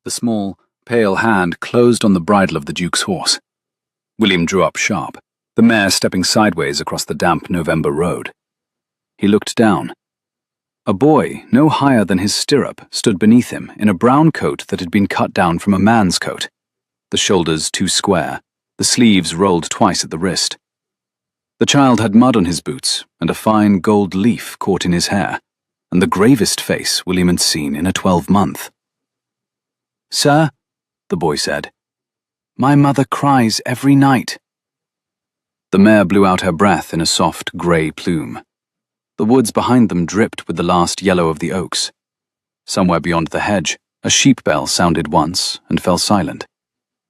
The small, pale hand closed on the bridle of the Duke's horse. William drew up sharp, the mare stepping sideways across the damp November road. He looked down. A boy, no higher than his stirrup, stood beneath him in a brown coat that had been cut down from a man's coat, the shoulders too square, the sleeves rolled twice at the wrist. The child had mud on his boots and a fine gold leaf caught in his hair, and the gravest face William had seen in a 12-month. "Sir," the boy said, "my mother cries every night." The mare blew out her breath in a soft grey plume. The woods behind them dripped with the last yellow of the oaks. Somewhere beyond the hedge, a sheep bell sounded once and fell silent,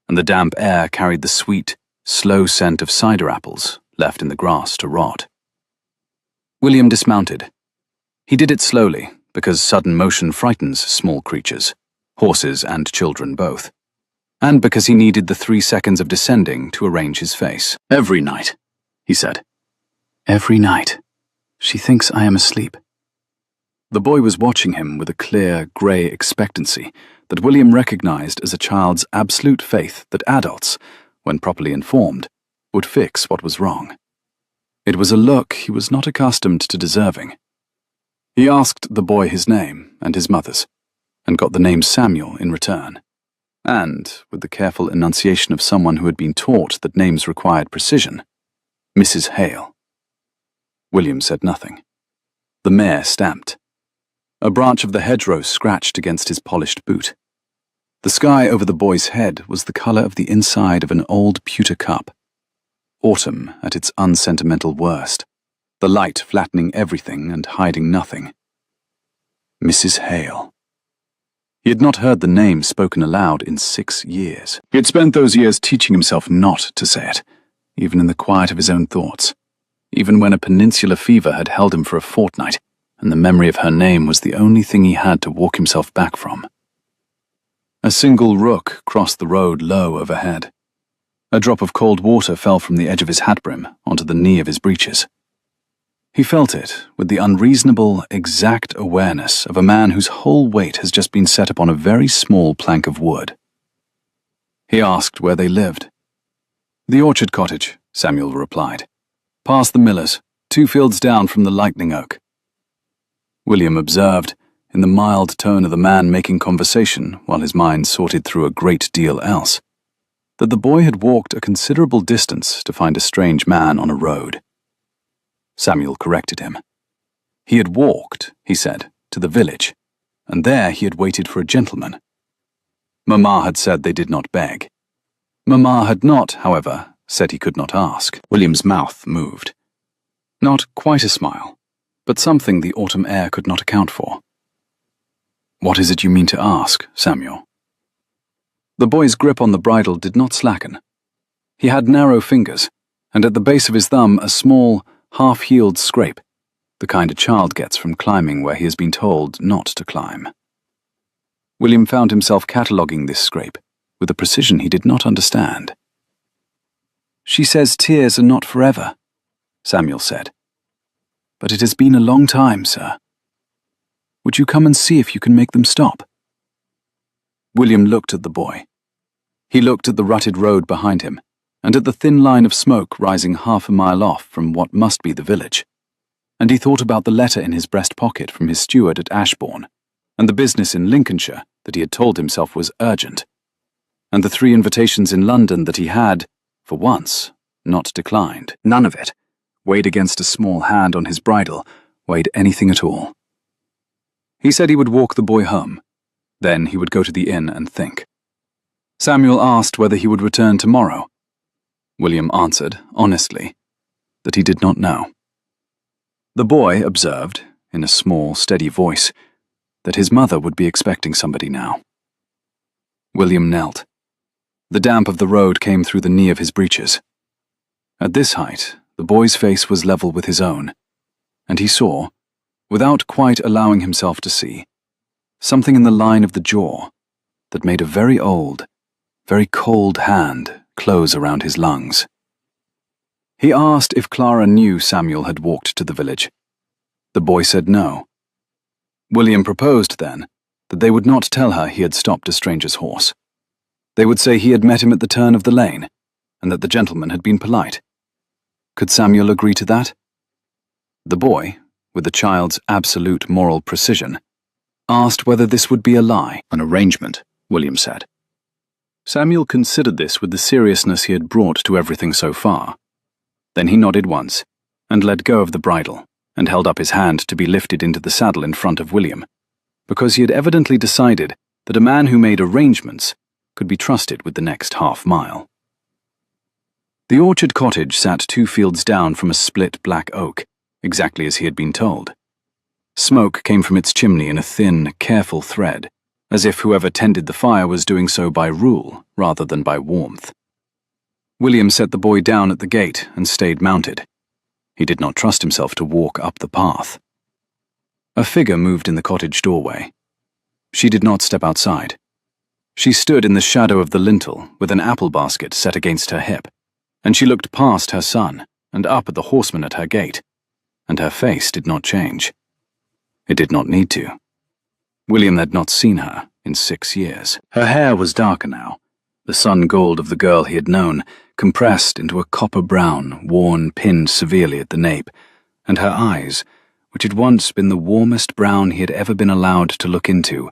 and the damp air carried the sweet, slow scent of cider apples left in the grass to rot. William dismounted. He did it slowly, because sudden motion frightens small creatures, horses and children both, and because he needed the 3 seconds of descending to arrange his face. "Every night," he said. "Every night. She thinks I am asleep." The boy was watching him with a clear, grey expectancy that William recognized as a child's absolute faith that adults, when properly informed, would fix what was wrong. It was a look he was not accustomed to deserving. He asked the boy his name and his mother's, and got the name Samuel in return, and, with the careful enunciation of someone who had been taught that names required precision, Mrs. Hale. William said nothing. The mare stamped. A branch of the hedgerow scratched against his polished boot. The sky over the boy's head was the colour of the inside of an old pewter cup. Autumn at its unsentimental worst, the light flattening everything and hiding nothing. Mrs. Hale. He had not heard the name spoken aloud in 6 years. He had spent those years teaching himself not to say it, even in the quiet of his own thoughts, even when a peninsular fever had held him for a fortnight, and the memory of her name was the only thing he had to walk himself back from. A single rook crossed the road low overhead. A drop of cold water fell from the edge of his hat brim onto the knee of his breeches. He felt it with the unreasonable, exact awareness of a man whose whole weight has just been set upon a very small plank of wood. He asked where they lived. "The orchard cottage," Samuel replied. "Past the miller's, 2 fields down from the lightning oak." William observed, in the mild tone of the man making conversation while his mind sorted through a great deal else, that the boy had walked a considerable distance to find a strange man on a road. Samuel corrected him. He had walked, he said, to the village, and there he had waited for a gentleman. Mamma had said they did not beg. Mamma had not, however, said he could not ask. William's mouth moved. Not quite a smile, but something the autumn air could not account for. "What is it you mean to ask, Samuel?" The boy's grip on the bridle did not slacken. He had narrow fingers, and at the base of his thumb a small, half-healed scrape, the kind a child gets from climbing where he has been told not to climb. William found himself cataloguing this scrape with a precision he did not understand. "She says tears are not forever," Samuel said. "But it has been a long time, sir. Would you come and see if you can make them stop?" William looked at the boy. He looked at the rutted road behind him, and at the thin line of smoke rising half a mile off from what must be the village, and he thought about the letter in his breast pocket from his steward at Ashbourne, and the business in Lincolnshire that he had told himself was urgent, and the 3 invitations in London that he had, for once, not declined. None of it, weighed against a small hand on his bridle, weighed anything at all. He said he would walk the boy home. Then he would go to the inn and think. Samuel asked whether he would return tomorrow. William answered, honestly, that he did not know. The boy observed, in a small, steady voice, that his mother would be expecting somebody now. William knelt. The damp of the road came through the knee of his breeches. At this height, the boy's face was level with his own, and he saw, without quite allowing himself to see, something in the line of the jaw that made a very old, very cold hand close around his lungs. He asked if Clara knew Samuel had walked to the village. The boy said no. William proposed, then, that they would not tell her he had stopped a stranger's horse. They would say he had met him at the turn of the lane, and that the gentleman had been polite. Could Samuel agree to that? The boy, with a child's absolute moral precision, asked whether this would be a lie. An arrangement, William said. Samuel considered this with the seriousness he had brought to everything so far. Then he nodded once, and let go of the bridle, and held up his hand to be lifted into the saddle in front of William, because he had evidently decided that a man who made arrangements could be trusted with the next half-mile. The orchard cottage sat 2 fields down from a split black oak, exactly as he had been told. Smoke came from its chimney in a thin, careful thread, as if whoever tended the fire was doing so by rule rather than by warmth. William set the boy down at the gate and stayed mounted. He did not trust himself to walk up the path. A figure moved in the cottage doorway. She did not step outside. She stood in the shadow of the lintel with an apple basket set against her hip, and she looked past her son and up at the horseman at her gate, and her face did not change. It did not need to. William had not seen her in 6 years. Her hair was darker now, the sun gold of the girl he had known compressed into a copper brown, worn, pinned severely at the nape, and her eyes, which had once been the warmest brown he had ever been allowed to look into,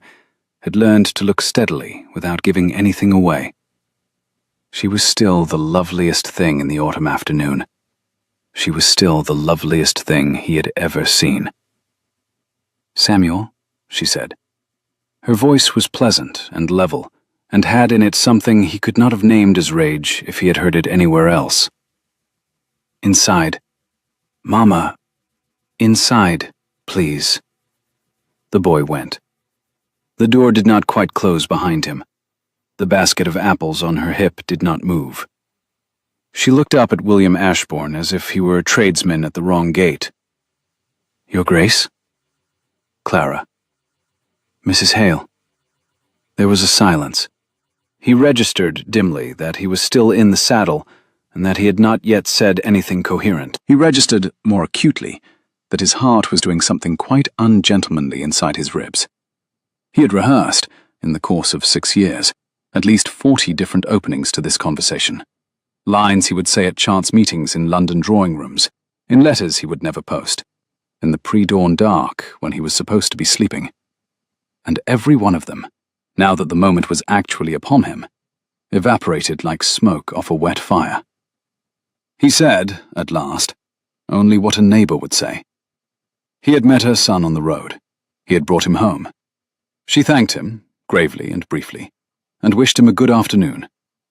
had learned to look steadily without giving anything away. She was still the loveliest thing in the autumn afternoon. She was still the loveliest thing he had ever seen. "Samuel," she said. Her voice was pleasant and level, and had in it something he could not have named as rage if he had heard it anywhere else. "Inside. Mama, inside, please." The boy went. The door did not quite close behind him. The basket of apples on her hip did not move. She looked up at William Ashbourne as if he were a tradesman at the wrong gate. "Your Grace?" "Clara." "Mrs. Hale." There was a silence. He registered dimly that he was still in the saddle and that he had not yet said anything coherent. He registered more acutely that his heart was doing something quite ungentlemanly inside his ribs. He had rehearsed, in the course of 6 years, at least 40 different openings to this conversation. Lines he would say at chance meetings in London drawing rooms, in letters he would never post, in the pre-dawn dark when he was supposed to be sleeping. And every one of them, now that the moment was actually upon him, evaporated like smoke off a wet fire. He said, at last, only what a neighbor would say. He had met her son on the road. He had brought him home. She thanked him, gravely and briefly, and wished him a good afternoon,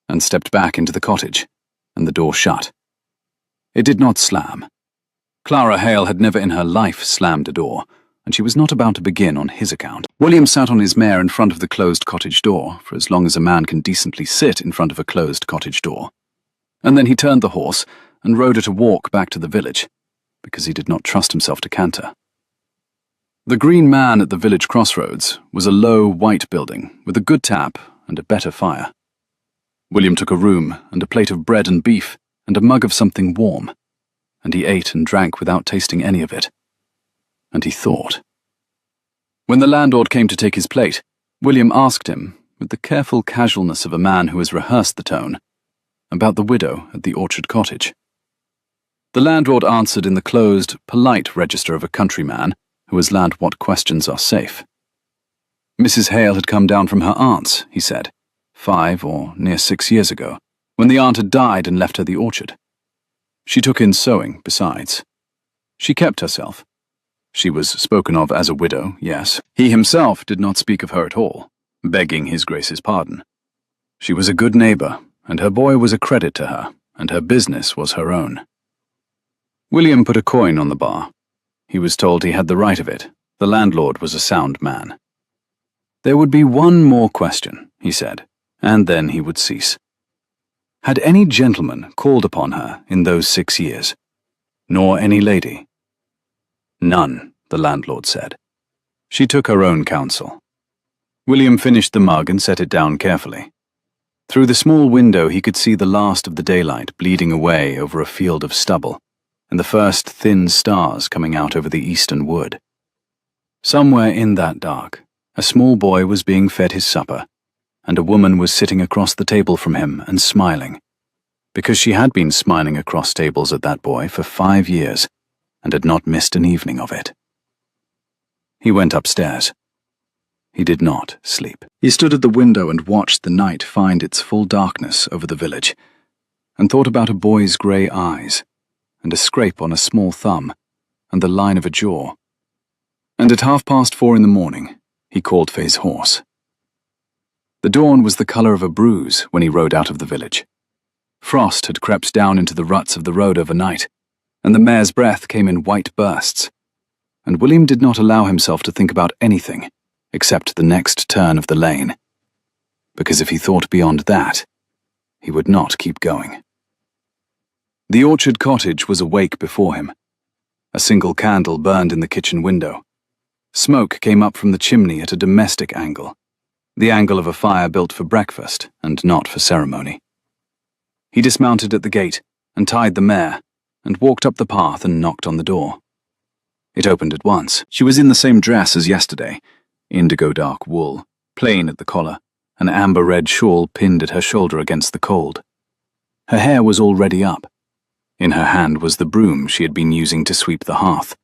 and stepped back into the cottage, and the door shut. It did not slam. Clara Hale had never in her life slammed a door, and she was not about to begin on his account. William sat on his mare in front of the closed cottage door for as long as a man can decently sit in front of a closed cottage door, and then he turned the horse and rode at a walk back to the village, because he did not trust himself to canter. The Green Man at the village crossroads was a low, white building with a good tap and a better fire. William took a room and a plate of bread and beef and a mug of something warm, and he ate and drank without tasting any of it. And he thought. When the landlord came to take his plate, William asked him, with the careful casualness of a man who has rehearsed the tone, about the widow at the orchard cottage. The landlord answered in the closed, polite register of a countryman who has learned what questions are safe. Mrs. Hale had come down from her aunt's, he said, 5 or near 6 years ago, when the aunt had died and left her the orchard. She took in sewing, besides. She kept herself. She was spoken of as a widow, yes. He himself did not speak of her at all, begging his Grace's pardon. She was a good neighbor, and her boy was a credit to her, and her business was her own. William put a coin on the bar. He was told he had the right of it. The landlord was a sound man. There would be one more question, he said, and then he would cease. Had any gentleman called upon her in those 6 years? Nor any lady? None, the landlord said. She took her own counsel. William finished the mug and set it down carefully. Through the small window he could see the last of the daylight bleeding away over a field of stubble, and the first thin stars coming out over the eastern wood. Somewhere in that dark, A small boy was being fed his supper, and a woman was sitting across the table from him and smiling, because she had been smiling across tables at that boy for 5 years and had not missed an evening of it. He went upstairs. He did not sleep. He stood at the window and watched the night find its full darkness over the village, and thought about a boy's grey eyes, and a scrape on a small thumb, and the line of a jaw. And at 4:30 in the morning, he called for his horse. The dawn was the colour of a bruise when he rode out of the village. Frost had crept down into the ruts of the road overnight, and the mare's breath came in white bursts, and William did not allow himself to think about anything except the next turn of the lane, because if he thought beyond that, he would not keep going. The orchard cottage was awake before him. A single candle burned in the kitchen window. Smoke came up from the chimney at a domestic angle, the angle of a fire built for breakfast and not for ceremony. He dismounted at the gate and tied the mare, and walked up the path and knocked on the door. It opened at once. She was in the same dress as yesterday, indigo dark wool, plain at the collar, an amber-red shawl pinned at her shoulder against the cold. Her hair was already up. In her hand was the broom she had been using to sweep the hearth.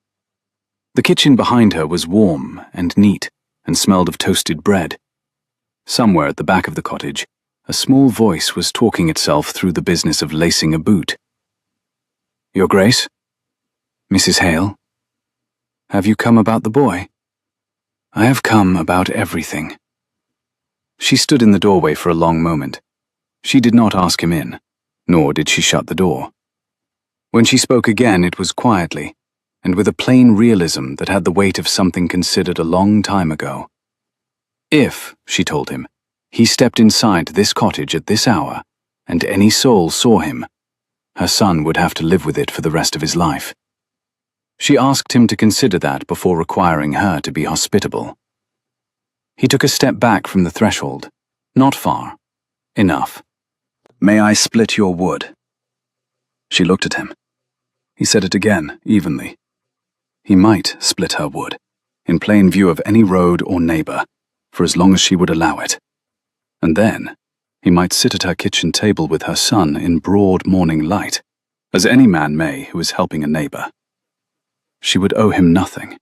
The kitchen behind her was warm and neat and smelled of toasted bread. Somewhere at the back of the cottage, a small voice was talking itself through the business of lacing a boot. "Your Grace? Mrs. Hale? Have you come about the boy?" "I have come about everything." She stood in the doorway for a long moment. She did not ask him in, nor did she shut the door. When she spoke again, it was quietly, and with a plain realism that had the weight of something considered a long time ago. If, she told him, he stepped inside this cottage at this hour, and any soul saw him, her son would have to live with it for the rest of his life. She asked him to consider that before requiring her to be hospitable. He took a step back from the threshold. Not far. Enough. "May I split your wood?" She looked at him. He said it again, evenly. He might split her wood, in plain view of any road or neighbour, for as long as she would allow it. And then, he might sit at her kitchen table with her son in broad morning light, as any man may who is helping a neighbour. She would owe him nothing.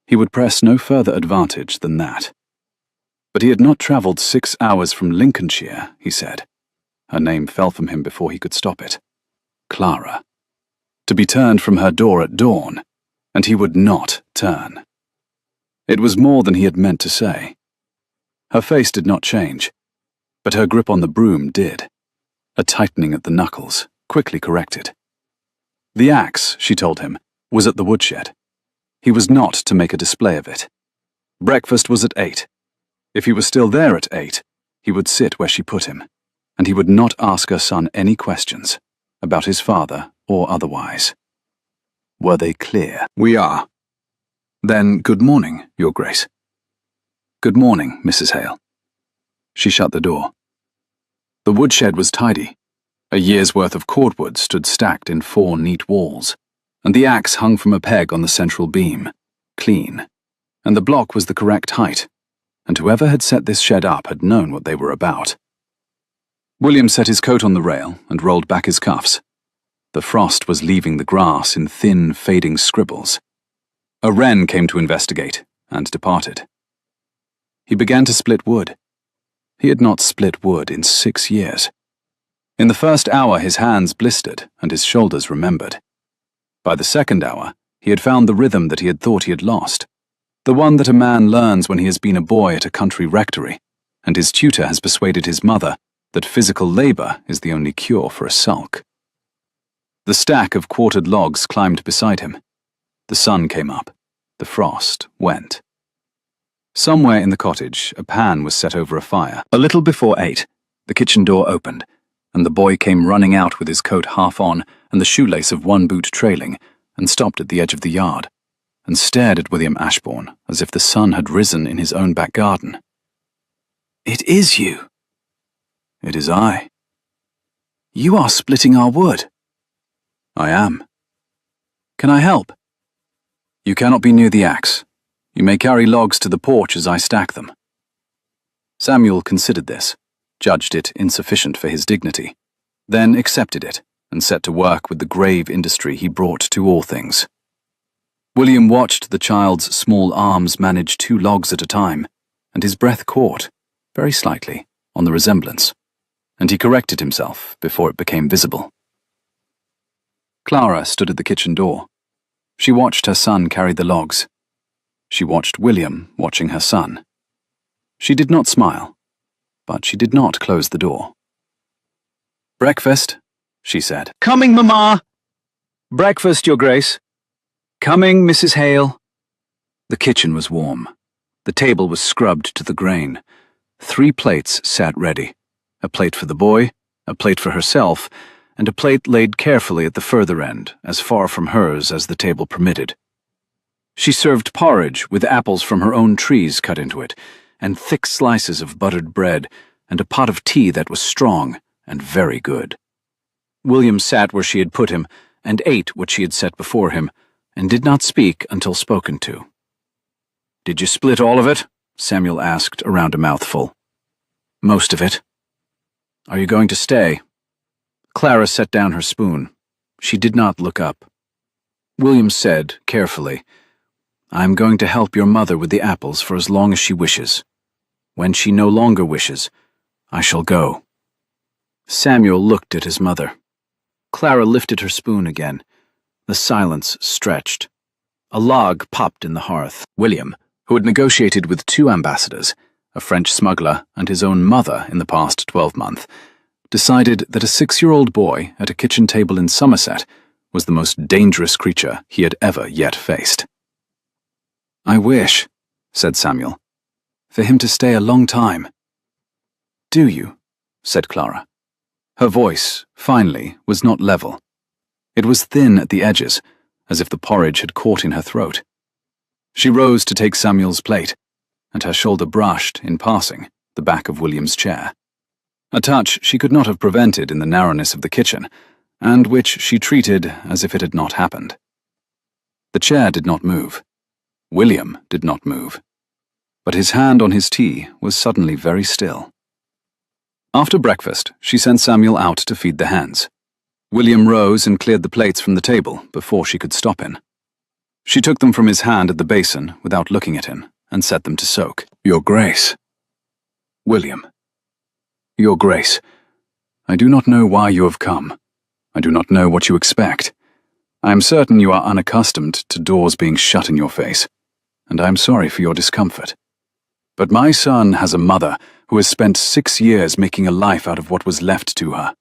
He would press no further advantage than that. But he had not travelled 6 hours from Lincolnshire, he said. Her name fell from him before he could stop it. Clara. To be turned from her door at dawn, and he would not turn. It was more than he had meant to say. Her face did not change, but her grip on the broom did, a tightening at the knuckles, quickly corrected. The axe, she told him, was at the woodshed. He was not to make a display of it. Breakfast was at 8. If he was still there at 8, he would sit where she put him, and he would not ask her son any questions, about his father or otherwise. Were they clear? "We are." "Then good morning, Your Grace." "Good morning, Mrs. Hale." She shut the door. The woodshed was tidy. A year's worth of cordwood stood stacked in 4 neat walls, and the axe hung from a peg on the central beam, clean, and the block was the correct height, and whoever had set this shed up had known what they were about. William set his coat on the rail and rolled back his cuffs. The frost was leaving the grass in thin, fading scribbles. A wren came to investigate, and departed. He began to split wood. He had not split wood in 6 years. In the first hour his hands blistered and his shoulders remembered. By the second hour, he had found the rhythm that he had thought he had lost, the one that a man learns when he has been a boy at a country rectory, and his tutor has persuaded his mother that physical labour is the only cure for a sulk. The stack of quartered logs climbed beside him. The sun came up. The frost went. Somewhere in the cottage, a pan was set over a fire. A little before 8, the kitchen door opened, and the boy came running out with his coat half on and the shoelace of one boot trailing, and stopped at the edge of the yard, and stared at William Ashbourne as if the sun had risen in his own back garden. "It is you." "It is I." "You are splitting our wood." "I am." "Can I help?" "You cannot be near the axe. You may carry logs to the porch as I stack them. Samuel considered this, judged it insufficient for his dignity, then accepted it and set to work with the grave industry he brought to all things. William watched the child's small arms manage 2 logs at a time, and his breath caught, very slightly, on the resemblance, and he corrected himself before it became visible. Clara stood at the kitchen door. She watched her son carry the logs. She watched William watching her son. She did not smile, but she did not close the door. "Breakfast," she said. "Coming, Mamma." "Breakfast, Your Grace." "Coming, Mrs. Hale." The kitchen was warm. The table was scrubbed to the grain. 3 plates sat ready. A plate for the boy, a plate for herself, and a plate laid carefully at the further end, as far from hers as the table permitted. She served porridge with apples from her own trees cut into it, and thick slices of buttered bread, and a pot of tea that was strong and very good. William sat where she had put him, and ate what she had set before him, and did not speak until spoken to. "Did you split all of it?" Samuel asked around a mouthful. "Most of it." "Are you going to stay?" Clara set down her spoon. She did not look up. William said, carefully, "I am going to help your mother with the apples for as long as she wishes. When she no longer wishes, I shall go." Samuel looked at his mother. Clara lifted her spoon again. The silence stretched. A log popped in the hearth. William, who had negotiated with 2 ambassadors, a French smuggler and his own mother in the past 12-month, decided that a 6-year-old boy at a kitchen table in Somerset was the most dangerous creature he had ever yet faced. "I wish," said Samuel, "for him to stay a long time." "Do you?" said Clara. Her voice, finally, was not level. It was thin at the edges, as if the porridge had caught in her throat. She rose to take Samuel's plate, and her shoulder brushed, in passing, the back of William's chair. A touch she could not have prevented in the narrowness of the kitchen, and which she treated as if it had not happened. The chair did not move. William did not move. But his hand on his tea was suddenly very still. After breakfast, she sent Samuel out to feed the hens. William rose and cleared the plates from the table before she could stop him. She took them from his hand at the basin without looking at him and set them to soak. "Your Grace." "William." "Your Grace, I do not know why you have come. I do not know what you expect. I am certain you are unaccustomed to doors being shut in your face, and I am sorry for your discomfort. But my son has a mother who has spent 6 years making a life out of what was left to her,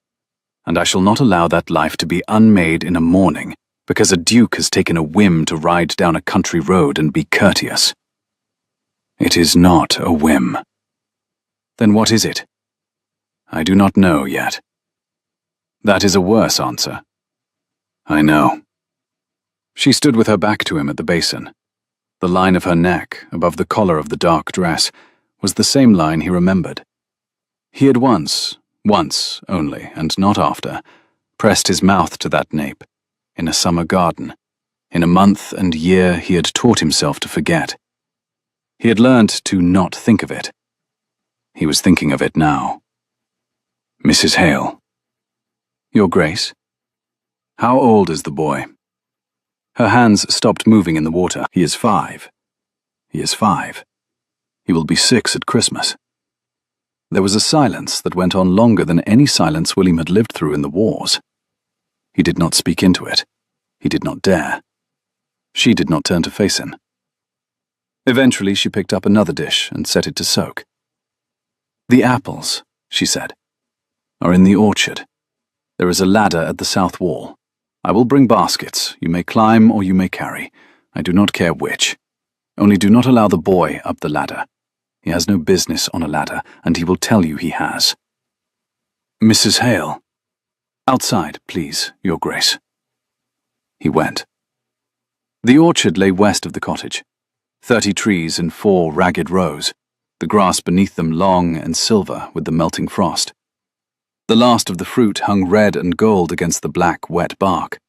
and I shall not allow that life to be unmade in a morning because a duke has taken a whim to ride down a country road and be courteous. It is not a whim." "Then what is it?" "I do not know yet." "That is a worse answer." "I know." She stood with her back to him at the basin. The line of her neck, above the collar of the dark dress, was the same line he remembered. He had once only, and not after, pressed his mouth to that nape, in a summer garden, in a month and year he had taught himself to forget. He had learned to not think of it. He was thinking of it now. "Mrs. Hale." "Your Grace." "How old is the boy?" Her hands stopped moving in the water. "He is 5. He is 5. He will be 6 at Christmas." There was a silence that went on longer than any silence William had lived through in the wars. He did not speak into it. He did not dare. She did not turn to face him. Eventually she picked up another dish and set it to soak. "The apples," she said, "are in the orchard. There is a ladder at the south wall. I will bring baskets. You may climb or you may carry. I do not care which. Only do not allow the boy up the ladder. He has no business on a ladder, and he will tell you he has." "Mrs. Hale." "Outside, please, Your Grace." He went. The orchard lay west of the cottage. 30 trees in 4 ragged rows, the grass beneath them long and silver with the melting frost. The last of the fruit hung red and gold against the black, wet bark.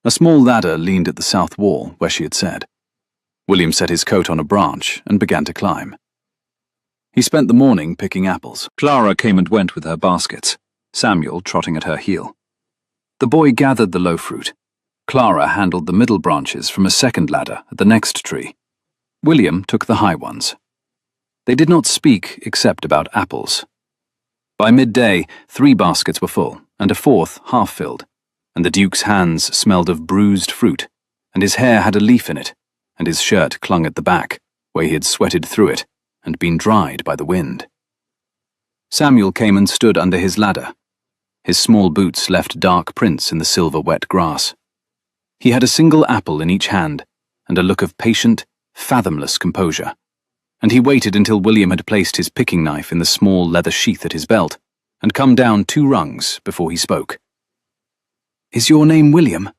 A small ladder leaned at the south wall, where she had said. William set his coat on a branch and began to climb. He spent the morning picking apples. Clara came and went with her baskets, Samuel trotting at her heel. The boy gathered the low fruit. Clara handled the middle branches from a second ladder at the next tree. William took the high ones. They did not speak except about apples. By midday, 3 baskets were full, and a 4th half-filled, and the Duke's hands smelled of bruised fruit, and his hair had a leaf in it, and his shirt clung at the back, where he had sweated through it, and been dried by the wind. Samuel came and stood under his ladder. His small boots left dark prints in the silver wet grass. He had a single apple in each hand, and a look of patient, fathomless composure, and he waited until William had placed his picking knife in the small leather sheath at his belt, and come down 2 rungs before he spoke. "Is your name William?"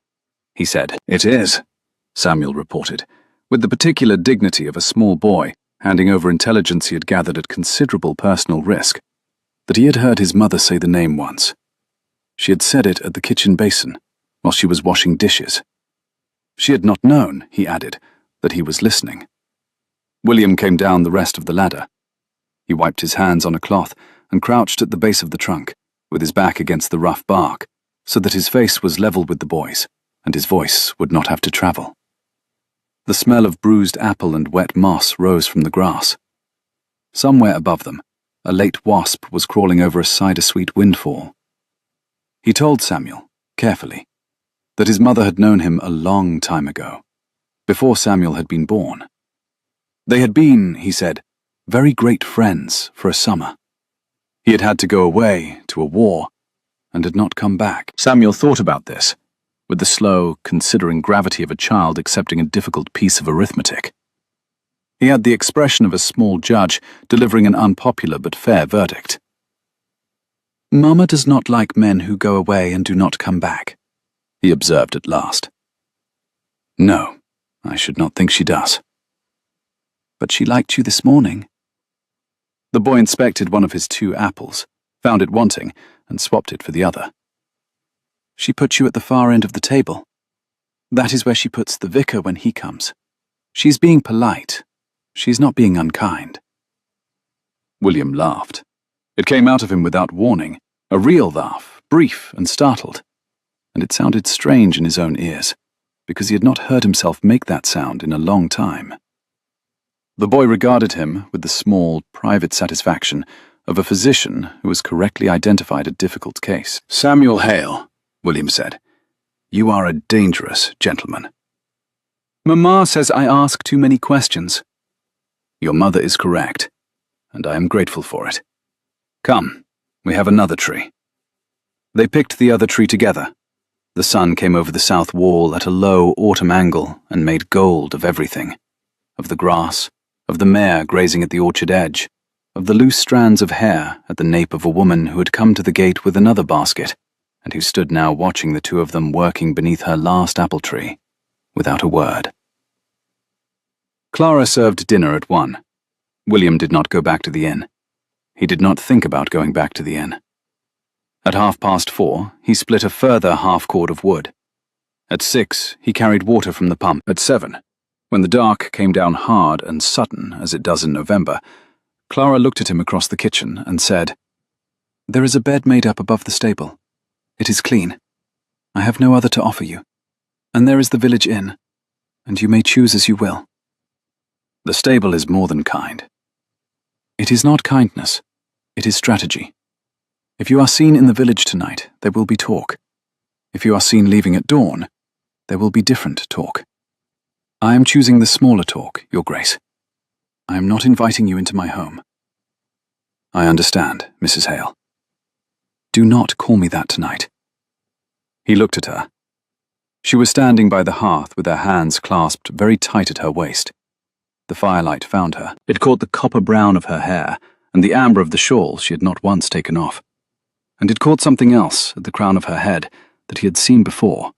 he said. "It is," Samuel reported, with the particular dignity of a small boy handing over intelligence he had gathered at considerable personal risk, that he had heard his mother say the name once. She had said it at the kitchen basin, while she was washing dishes. She had not known, he added, that he was listening. William came down the rest of the ladder. He wiped his hands on a cloth and crouched at the base of the trunk, with his back against the rough bark, so that his face was level with the boy's, and his voice would not have to travel. The smell of bruised apple and wet moss rose from the grass. Somewhere above them, a late wasp was crawling over a cider-sweet windfall. He told Samuel, carefully, that his mother had known him a long time ago, before Samuel had been born. They had been, he said, very great friends for a summer. He had had to go away to a war, and had not come back. Samuel thought about this, with the slow, considering gravity of a child accepting a difficult piece of arithmetic. He had the expression of a small judge delivering an unpopular but fair verdict. "Mama does not like men who go away and do not come back," he observed at last. "No, I should not think she does." "But she liked you this morning." The boy inspected one of his 2 apples, found it wanting, and swapped it for the other. "She put you at the far end of the table. That is where she puts the vicar when he comes. She's being polite. She's not being unkind." William laughed. It came out of him without warning, a real laugh, brief and startled, and it sounded strange in his own ears, because he had not heard himself make that sound in a long time. The boy regarded him with the small, private satisfaction of a physician who has correctly identified a difficult case. "Samuel Hale," William said, "you are a dangerous gentleman." "Mamma says I ask too many questions." "Your mother is correct, and I am grateful for it. Come, we have another tree." They picked the other tree together. The sun came over the south wall at a low autumn angle and made gold of everything, of the grass, of the mare grazing at the orchard edge, of the loose strands of hair at the nape of a woman who had come to the gate with another basket, and who stood now watching the 2 of them working beneath her last apple tree, without a word. Clara served dinner at 1. William did not go back to the inn. He did not think about going back to the inn. At 4:30, he split a further half-cord of wood. At 6, he carried water from the pump. At 7, when the dark came down hard and sudden, as it does in November, Clara looked at him across the kitchen and said, "There is a bed made up above the stable. It is clean. I have no other to offer you. And there is the village inn, and you may choose as you will." "The stable is more than kind." "It is not kindness. It is strategy. If you are seen in the village tonight, there will be talk. If you are seen leaving at dawn, there will be different talk. I am choosing the smaller talk, Your Grace. I am not inviting you into my home." "I understand, Mrs. Hale." "Do not call me that tonight." He looked at her. She was standing by the hearth with her hands clasped very tight at her waist. The firelight found her. It caught the copper brown of her hair and the amber of the shawl she had not once taken off. And it caught something else at the crown of her head that he had seen before,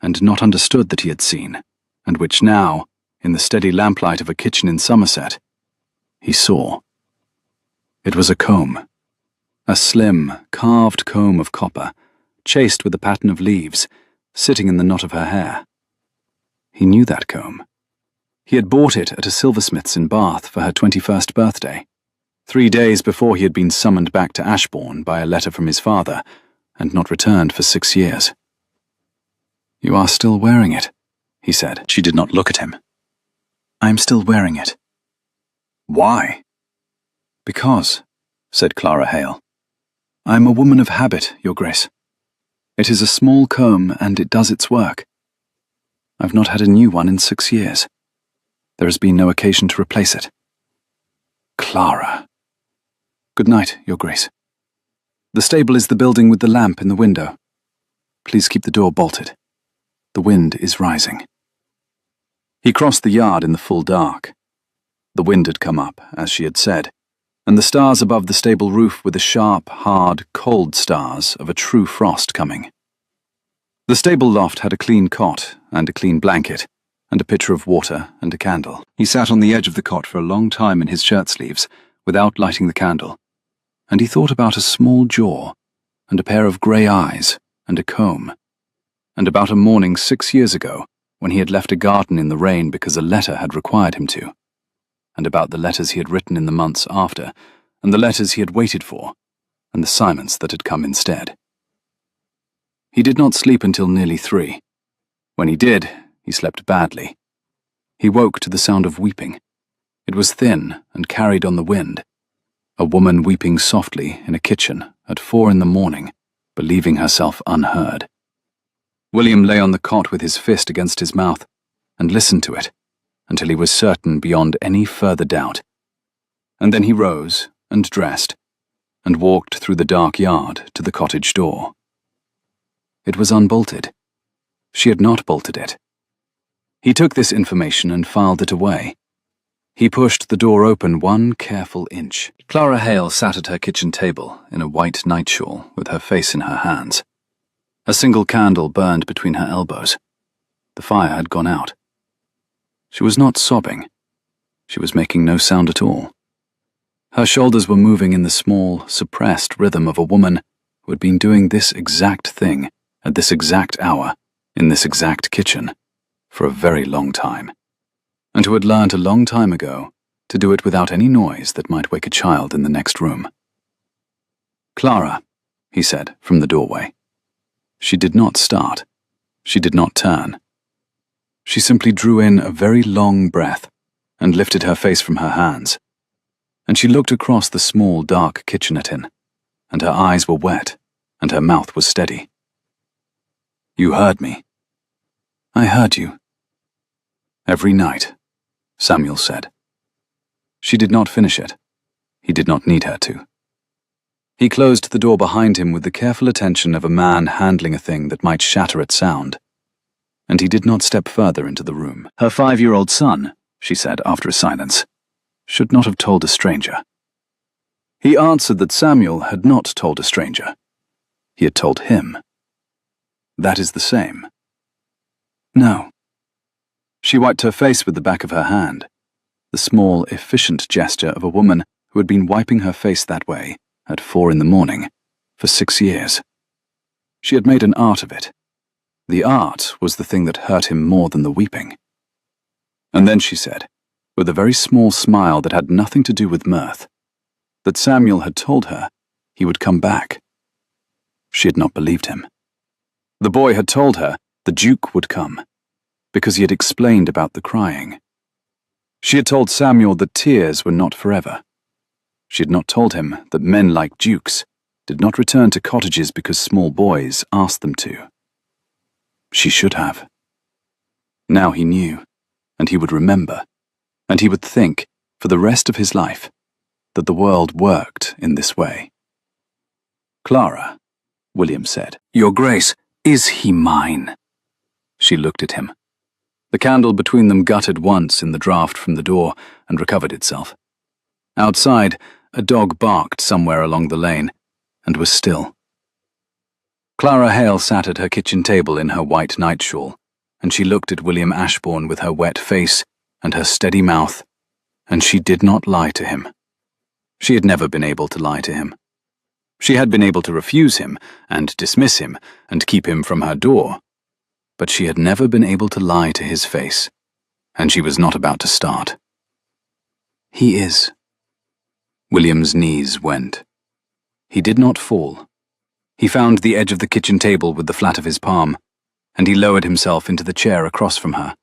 and not understood that he had seen, and which now, in the steady lamplight of a kitchen in Somerset, he saw. It was a comb. A slim, carved comb of copper, chased with a pattern of leaves, sitting in the knot of her hair. He knew that comb. He had bought it at a silversmith's in Bath for her 21st birthday, 3 days before he had been summoned back to Ashbourne by a letter from his father, and not returned for 6 years. "You are still wearing it," he said. She did not look at him. "I am still wearing it." "Why?" "Because," said Clara Hale, "I am a woman of habit, Your Grace. It is a small comb, and it does its work. I've not had a new one in 6 years. There has been no occasion to replace it." "Clara." "Good night, Your Grace. The stable is the building with the lamp in the window. Please keep the door bolted. The wind is rising." He crossed the yard in the full dark. The wind had come up, as she had said, and the stars above the stable roof were the sharp, hard, cold stars of a true frost coming. The stable loft had a clean cot and a clean blanket, and a pitcher of water and a candle. He sat on the edge of the cot for a long time in his shirt sleeves, without lighting the candle, and he thought about a small jaw, and a pair of grey eyes, and a comb, and about a morning 6 years ago, when he had left a garden in the rain because a letter had required him to, and about the letters he had written in the months after, and the letters he had waited for, and the silence that had come instead. He did not sleep until nearly 3. When he did, he slept badly. He woke to the sound of weeping. It was thin and carried on the wind. A woman weeping softly in a kitchen at 4 in the morning, believing herself unheard. William lay on the cot with his fist against his mouth and listened to it until he was certain beyond any further doubt. And then he rose and dressed and walked through the dark yard to the cottage door. It was unbolted. She had not bolted it. He took this information and filed it away. He pushed the door open 1 careful inch. Clara Hale sat at her kitchen table in a white nightshawl with her face in her hands. A single candle burned between her elbows. The fire had gone out. She was not sobbing. She was making no sound at all. Her shoulders were moving in the small, suppressed rhythm of a woman who had been doing this exact thing at this exact hour in this exact kitchen for a very long time, and who had learned a long time ago to do it without any noise that might wake a child in the next room. "Clara," he said from the doorway. She did not start. She did not turn. She simply drew in a very long breath and lifted her face from her hands, and she looked across the small, dark kitchen at him, and her eyes were wet, and her mouth was steady. "You heard me." "I heard you." "Every night," Samuel said. She did not finish it. He did not need her to. He closed the door behind him with the careful attention of a man handling a thing that might shatter at sound, and he did not step further into the room. "Her 5-year-old son," she said after a silence, "should not have told a stranger." He answered that Samuel had not told a stranger. He had told him. "That is the same." "No." She wiped her face with the back of her hand, the small, efficient gesture of a woman who had been wiping her face that way at 4 in the morning for 6 years. She had made an art of it. The art was the thing that hurt him more than the weeping. And then she said, with a very small smile that had nothing to do with mirth, that Samuel had told her he would come back. She had not believed him. The boy had told her the Duke would come, because he had explained about the crying. She had told Samuel that tears were not forever. She had not told him that men like dukes did not return to cottages because small boys asked them to. She should have. Now he knew, and he would remember, and he would think, for the rest of his life, that the world worked in this way. "Clara," William said. "Your Grace, is he mine?" She looked at him. The candle between them guttered once in the draught from the door and recovered itself. Outside, a dog barked somewhere along the lane, and was still. Clara Hale sat at her kitchen table in her white nightshawl, and she looked at William Ashbourne with her wet face and her steady mouth, and she did not lie to him. She had never been able to lie to him. She had been able to refuse him and dismiss him and keep him from her door, but she had never been able to lie to his face, and she was not about to start. He is. William's knees went. He did not fall. He found the edge of the kitchen table with the flat of his palm, and he lowered himself into the chair across from her,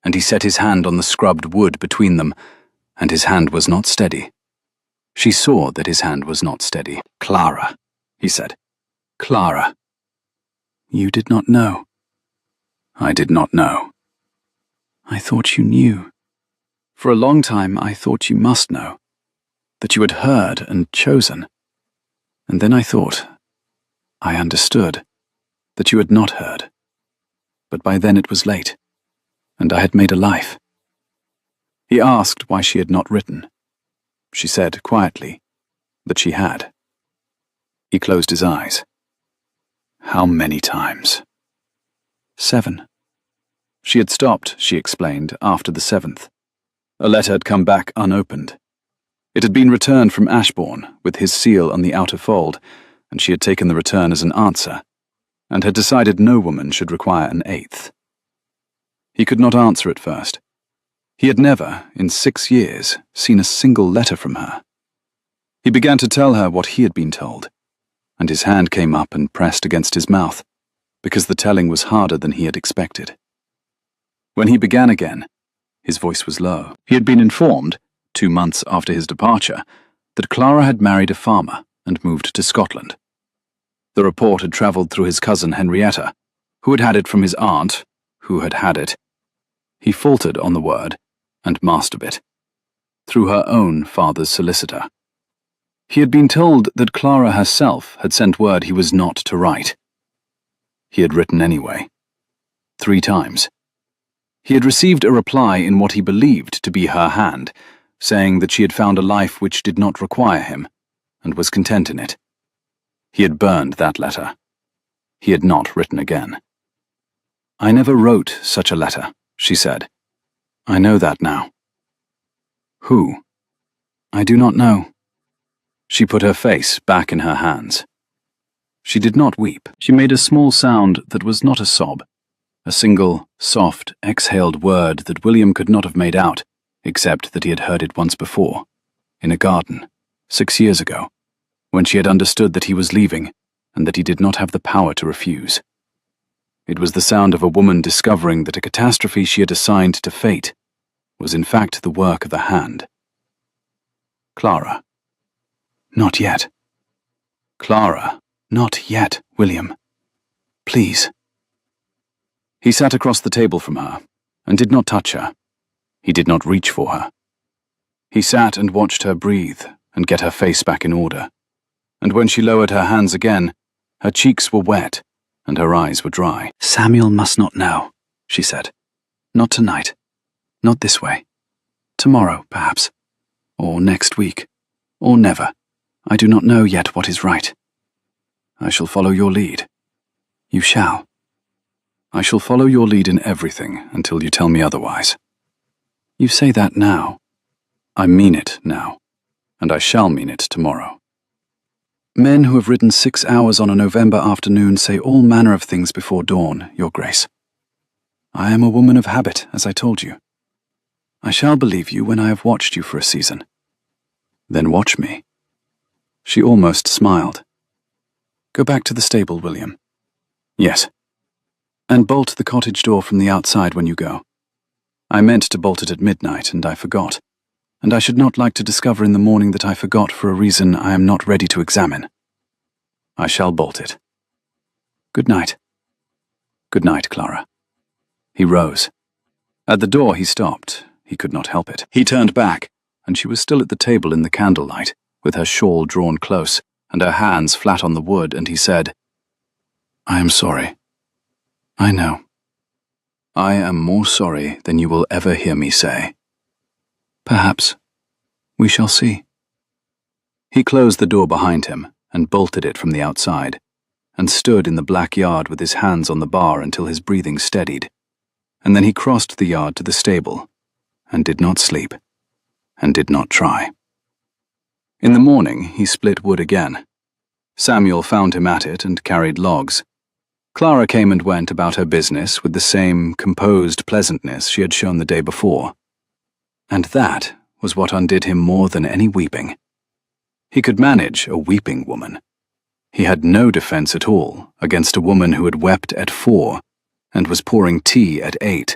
and he set his hand on the scrubbed wood between them, and his hand was not steady. She saw that his hand was not steady. "Clara," he said. "Clara." "You did not know." "I did not know." "I thought you knew. For a long time I thought you must know, that you had heard and chosen. And then I thought, I understood, that you had not heard. But by then it was late, and I had made a life." He asked why she had not written. She said quietly that she had. He closed his eyes. "How many times?" 7. She had stopped, she explained, after the 7th. A letter had come back unopened. It had been returned from Ashbourne, with his seal on the outer fold, and she had taken the return as an answer, and had decided no woman should require an 8th. He could not answer at first. He had never, in 6 years, seen a single letter from her. He began to tell her what he had been told, and his hand came up and pressed against his mouth, because the telling was harder than he had expected. When he began again, his voice was low. He had been informed, 2 months after his departure, that Clara had married a farmer and moved to Scotland. The report had travelled through his cousin Henrietta, who had it from his aunt, who had it. He faltered on the word, and mastered it, through her own father's solicitor. He had been told that Clara herself had sent word he was not to write. He had written anyway. 3 times. He had received a reply in what he believed to be her hand, saying that she had found a life which did not require him, and was content in it. He had burned that letter. He had not written again. "I never wrote such a letter," she said. "I know that now." "Who?" "I do not know." She put her face back in her hands. She did not weep. She made a small sound that was not a sob, a single, soft, exhaled word that William could not have made out, except that he had heard it once before, in a garden, 6 years ago, when she had understood that he was leaving, and that he did not have the power to refuse. It was the sound of a woman discovering that a catastrophe she had assigned to fate was in fact the work of the hand. "Clara." "Not yet." "Clara." "Not yet, William. Please." He sat across the table from her, and did not touch her. He did not reach for her. He sat and watched her breathe and get her face back in order, and when she lowered her hands again, her cheeks were wet and her eyes were dry. "Samuel must not know," she said. "Not tonight. Not this way. Tomorrow, perhaps. Or next week. Or never. I do not know yet what is right. I shall follow your lead." "You shall." "I shall follow your lead in everything until you tell me otherwise." "You say that now." "I mean it now, and I shall mean it tomorrow." "Men who have ridden 6 hours on a November afternoon say all manner of things before dawn, Your Grace. I am a woman of habit, as I told you. I shall believe you when I have watched you for a season." "Then watch me." She almost smiled. "Go back to the stable, William." "Yes." "And bolt the cottage door from the outside when you go. I meant to bolt it at midnight, and I forgot, and I should not like to discover in the morning that I forgot for a reason I am not ready to examine. I shall bolt it. Good night." "Good night, Clara." He rose. At the door he stopped. He could not help it. He turned back, and she was still at the table in the candlelight, with her shawl drawn close, and her hands flat on the wood, and he said, "I am sorry. I know. I am more sorry than you will ever hear me say. Perhaps. We shall see." He closed the door behind him and bolted it from the outside, and stood in the black yard with his hands on the bar until his breathing steadied, and then he crossed the yard to the stable, and did not sleep, and did not try. In the morning he split wood again. Samuel found him at it and carried logs. Clara came and went about her business with the same composed pleasantness she had shown the day before. And that was what undid him more than any weeping. He could manage a weeping woman. He had no defense at all against a woman who had wept at 4 and was pouring tea at 8,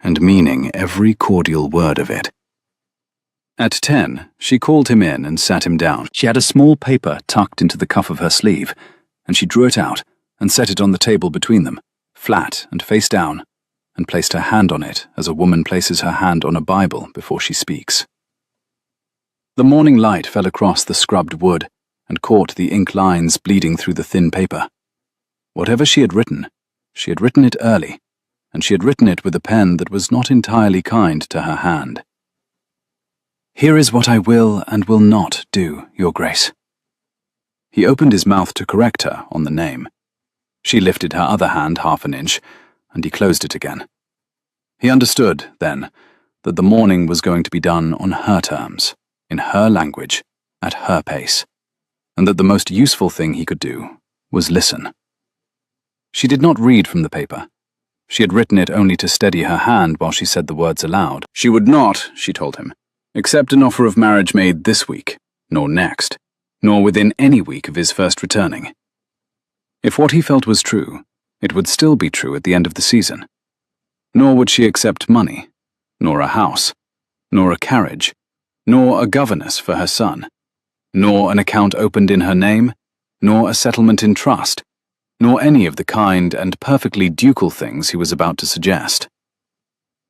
and meaning every cordial word of it. At 10, she called him in and sat him down. She had a small paper tucked into the cuff of her sleeve, and she drew it out and set it on the table between them, flat and face down, and placed her hand on it as a woman places her hand on a Bible before she speaks. The morning light fell across the scrubbed wood and caught the ink lines bleeding through the thin paper. Whatever she had written it early, and she had written it with a pen that was not entirely kind to her hand. "Here is what I will and will not do, Your Grace." He opened his mouth to correct her on the name. She lifted her other hand half an inch, and he closed it again. He understood, then, that the morning was going to be done on her terms, in her language, at her pace, and that the most useful thing he could do was listen. She did not read from the paper. She had written it only to steady her hand while she said the words aloud. She would not, she told him, accept an offer of marriage made this week, nor next, nor within any week of his first returning. If what he felt was true, it would still be true at the end of the season. Nor would she accept money, nor a house, nor a carriage, nor a governess for her son, nor an account opened in her name, nor a settlement in trust, nor any of the kind and perfectly ducal things he was about to suggest.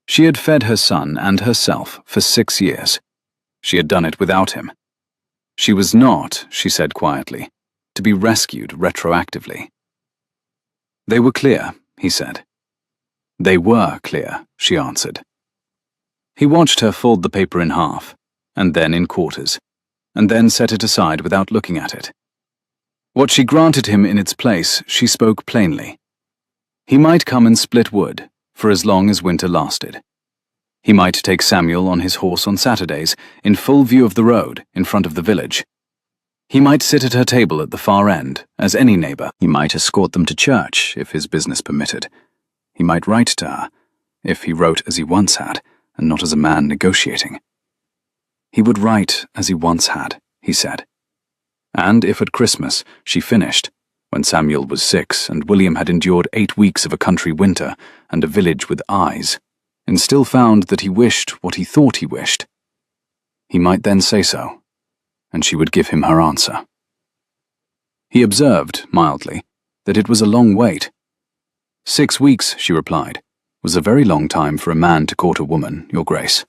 She had fed her son and herself for 6 years. She had done it without him. She was not, she said quietly, to be rescued retroactively. They were clear, he said. They were clear, she answered. He watched her fold the paper in half, and then in quarters, and then set it aside without looking at it. What she granted him in its place, she spoke plainly. He might come and split wood, for as long as winter lasted. He might take Samuel on his horse on Saturdays, in full view of the road, in front of the village. He might sit at her table at the far end, as any neighbour. He might escort them to church, if his business permitted. He might write to her, if he wrote as he once had, and not as a man negotiating. He would write as he once had, he said. And if at Christmas she finished, when Samuel was 6 and William had endured 8 weeks of a country winter and a village with eyes, and still found that he wished what he thought he wished, he might then say so, and she would give him her answer. He observed, mildly, that it was a long wait. 6 weeks, she replied, was a very long time for a man to court a woman, Your Grace.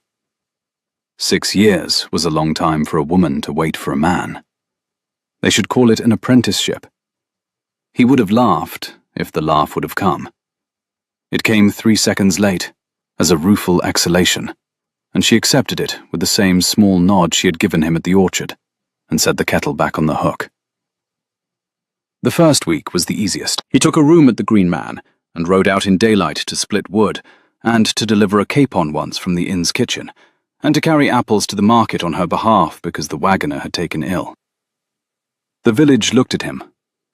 6 years was a long time for a woman to wait for a man. They should call it an apprenticeship. He would have laughed if the laugh would have come. It came 3 seconds late, as a rueful exhalation, and she accepted it with the same small nod she had given him at the orchard, and set the kettle back on the hook. The first week was the easiest. He took a room at the Green Man, and rode out in daylight to split wood, and to deliver a capon once from the inn's kitchen, and to carry apples to the market on her behalf because the wagoner had taken ill. The village looked at him,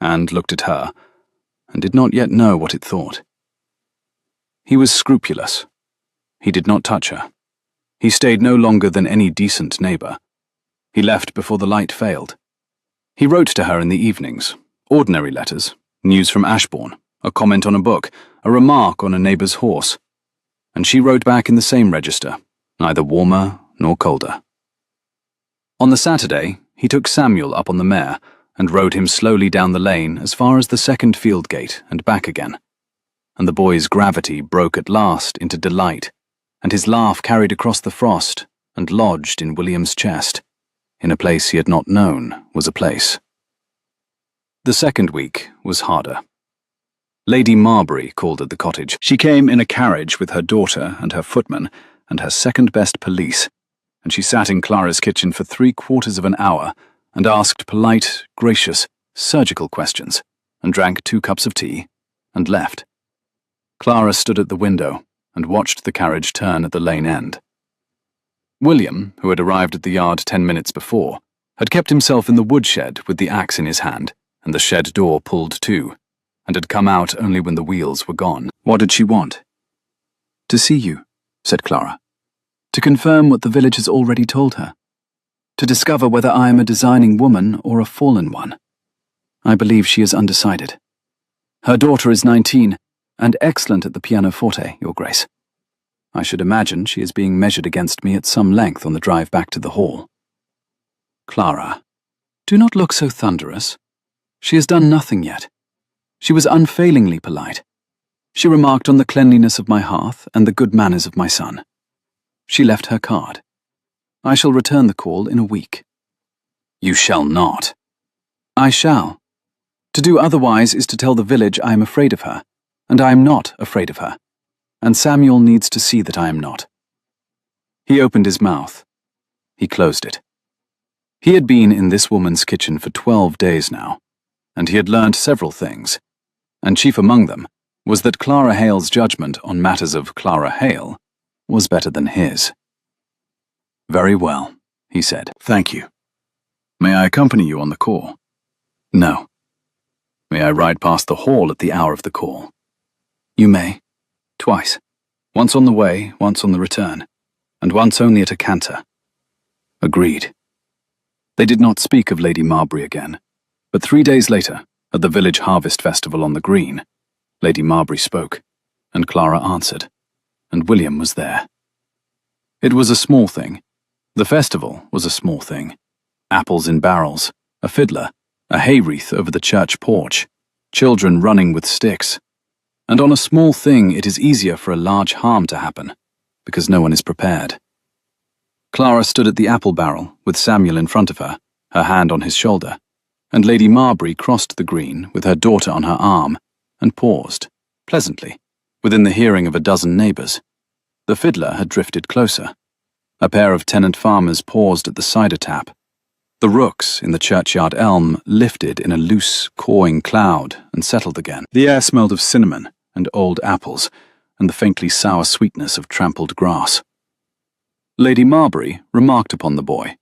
and looked at her, and did not yet know what it thought. He was scrupulous. He did not touch her. He stayed no longer than any decent neighbour. He left before the light failed. He wrote to her in the evenings, ordinary letters, news from Ashbourne, a comment on a book, a remark on a neighbour's horse, and she wrote back in the same register, neither warmer nor colder. On the Saturday, he took Samuel up on the mare, and rode him slowly down the lane as far as the second field gate and back again, and the boy's gravity broke at last into delight, and his laugh carried across the frost and lodged in William's chest, in a place he had not known was a place. The second week was harder. Lady Marbury called at the cottage. She came in a carriage with her daughter and her footman and her second-best police, and she sat in Clara's kitchen for 3/4 of an hour and asked polite, gracious, surgical questions, and drank 2 cups of tea, and left. Clara stood at the window and watched the carriage turn at the lane end. William, who had arrived at the yard 10 minutes before, had kept himself in the woodshed with the axe in his hand and the shed door pulled to, and had come out only when the wheels were gone. What did she want? To see you, said Clara. To confirm what the village has already told her. To discover whether I am a designing woman or a fallen one. I believe she is undecided. Her daughter is 19, and excellent at the pianoforte, Your Grace. I should imagine she is being measured against me at some length on the drive back to the hall. Clara, do not look so thunderous. She has done nothing yet. She was unfailingly polite. She remarked on the cleanliness of my hearth and the good manners of my son. She left her card. I shall return the call in a week. You shall not. I shall. To do otherwise is to tell the village I am afraid of her, and I am not afraid of her, and Samuel needs to see that I am not. He opened his mouth. He closed it. He had been in this woman's kitchen for 12 days now, and he had learned several things, and chief among them was that Clara Hale's judgment on matters of Clara Hale was better than his. Very well, he said. Thank you. May I accompany you on the call? No. May I ride past the hall at the hour of the call? You may. Twice. Once on the way, once on the return, and once only at a canter. Agreed. They did not speak of Lady Marbury again, but 3 days later, at the village harvest festival on the green, Lady Marbury spoke, and Clara answered, and William was there. It was a small thing. The festival was a small thing. Apples in barrels, a fiddler, a hay wreath over the church porch, children running with sticks. And on a small thing it is easier for a large harm to happen, because no one is prepared. Clara stood at the apple barrel, with Samuel in front of her, her hand on his shoulder, and Lady Marbury crossed the green with her daughter on her arm, and paused, pleasantly, within the hearing of a dozen neighbours. The fiddler had drifted closer. A pair of tenant farmers paused at the cider tap. The rooks in the churchyard elm lifted in a loose, cawing cloud and settled again. The air smelled of cinnamon and old apples, and the faintly sour sweetness of trampled grass. Lady Marbury remarked upon the boy.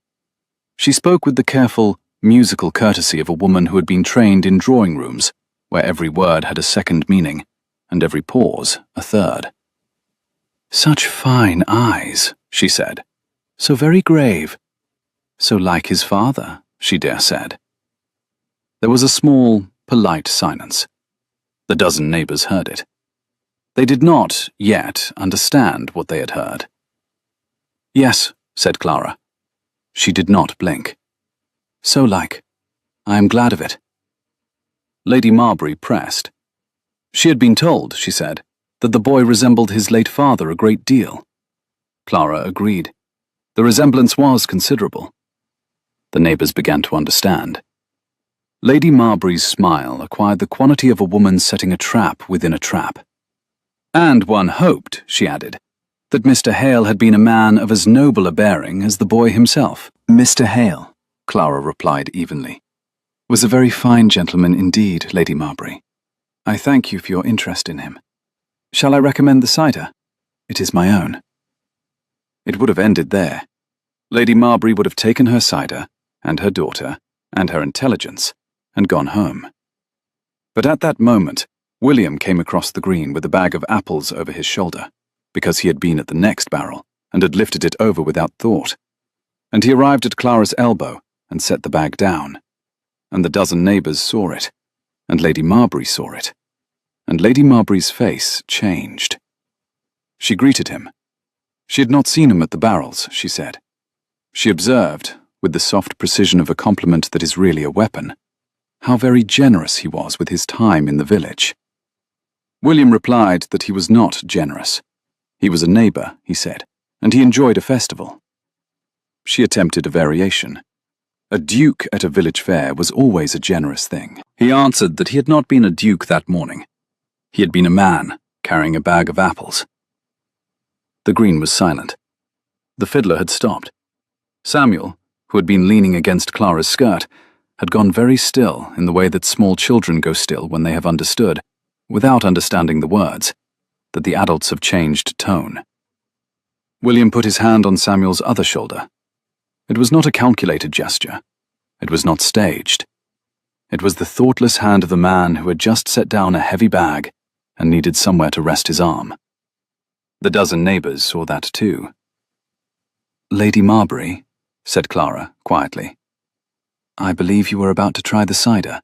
She spoke with the careful, musical courtesy of a woman who had been trained in drawing rooms, where every word had a second meaning, and every pause a third. Such fine eyes, she said. So very grave. So like his father, she dare said. There was a small, polite silence. The dozen neighbours heard it. They did not, yet, understand what they had heard. Yes, said Clara. She did not blink. So like. I am glad of it. Lady Marbury pressed. She had been told, she said, that the boy resembled his late father a great deal. Clara agreed. The resemblance was considerable. The neighbours began to understand. Lady Marbury's smile acquired the quality of a woman setting a trap within a trap. And one hoped, she added, that Mr. Hale had been a man of as noble a bearing as the boy himself. Mr. Hale, Clara replied evenly, was a very fine gentleman indeed, Lady Marbury. I thank you for your interest in him. Shall I recommend the cider? It is my own. It would have ended there. Lady Marbury would have taken her cider, and her daughter, and her intelligence, and gone home. But at that moment, William came across the green with a bag of apples over his shoulder, because he had been at the next barrel, and had lifted it over without thought. And he arrived at Clara's elbow, and set the bag down. And the dozen neighbours saw it, and Lady Marbury saw it, and Lady Marbury's face changed. She greeted him. She had not seen him at the barrels, she said. She observed, with the soft precision of a compliment that is really a weapon, how very generous he was with his time in the village. William replied that he was not generous. He was a neighbour, he said, and he enjoyed a festival. She attempted a variation. A duke at a village fair was always a generous thing. He answered that he had not been a duke that morning. He had been a man, carrying a bag of apples. The green was silent. The fiddler had stopped. Samuel, who had been leaning against Clara's skirt, had gone very still in the way that small children go still when they have understood, without understanding the words, that the adults have changed tone. William put his hand on Samuel's other shoulder. It was not a calculated gesture. It was not staged. It was the thoughtless hand of the man who had just set down a heavy bag and needed somewhere to rest his arm. The dozen neighbours saw that too. "Lady Marbury," said Clara quietly, "I believe you were about to try the cider.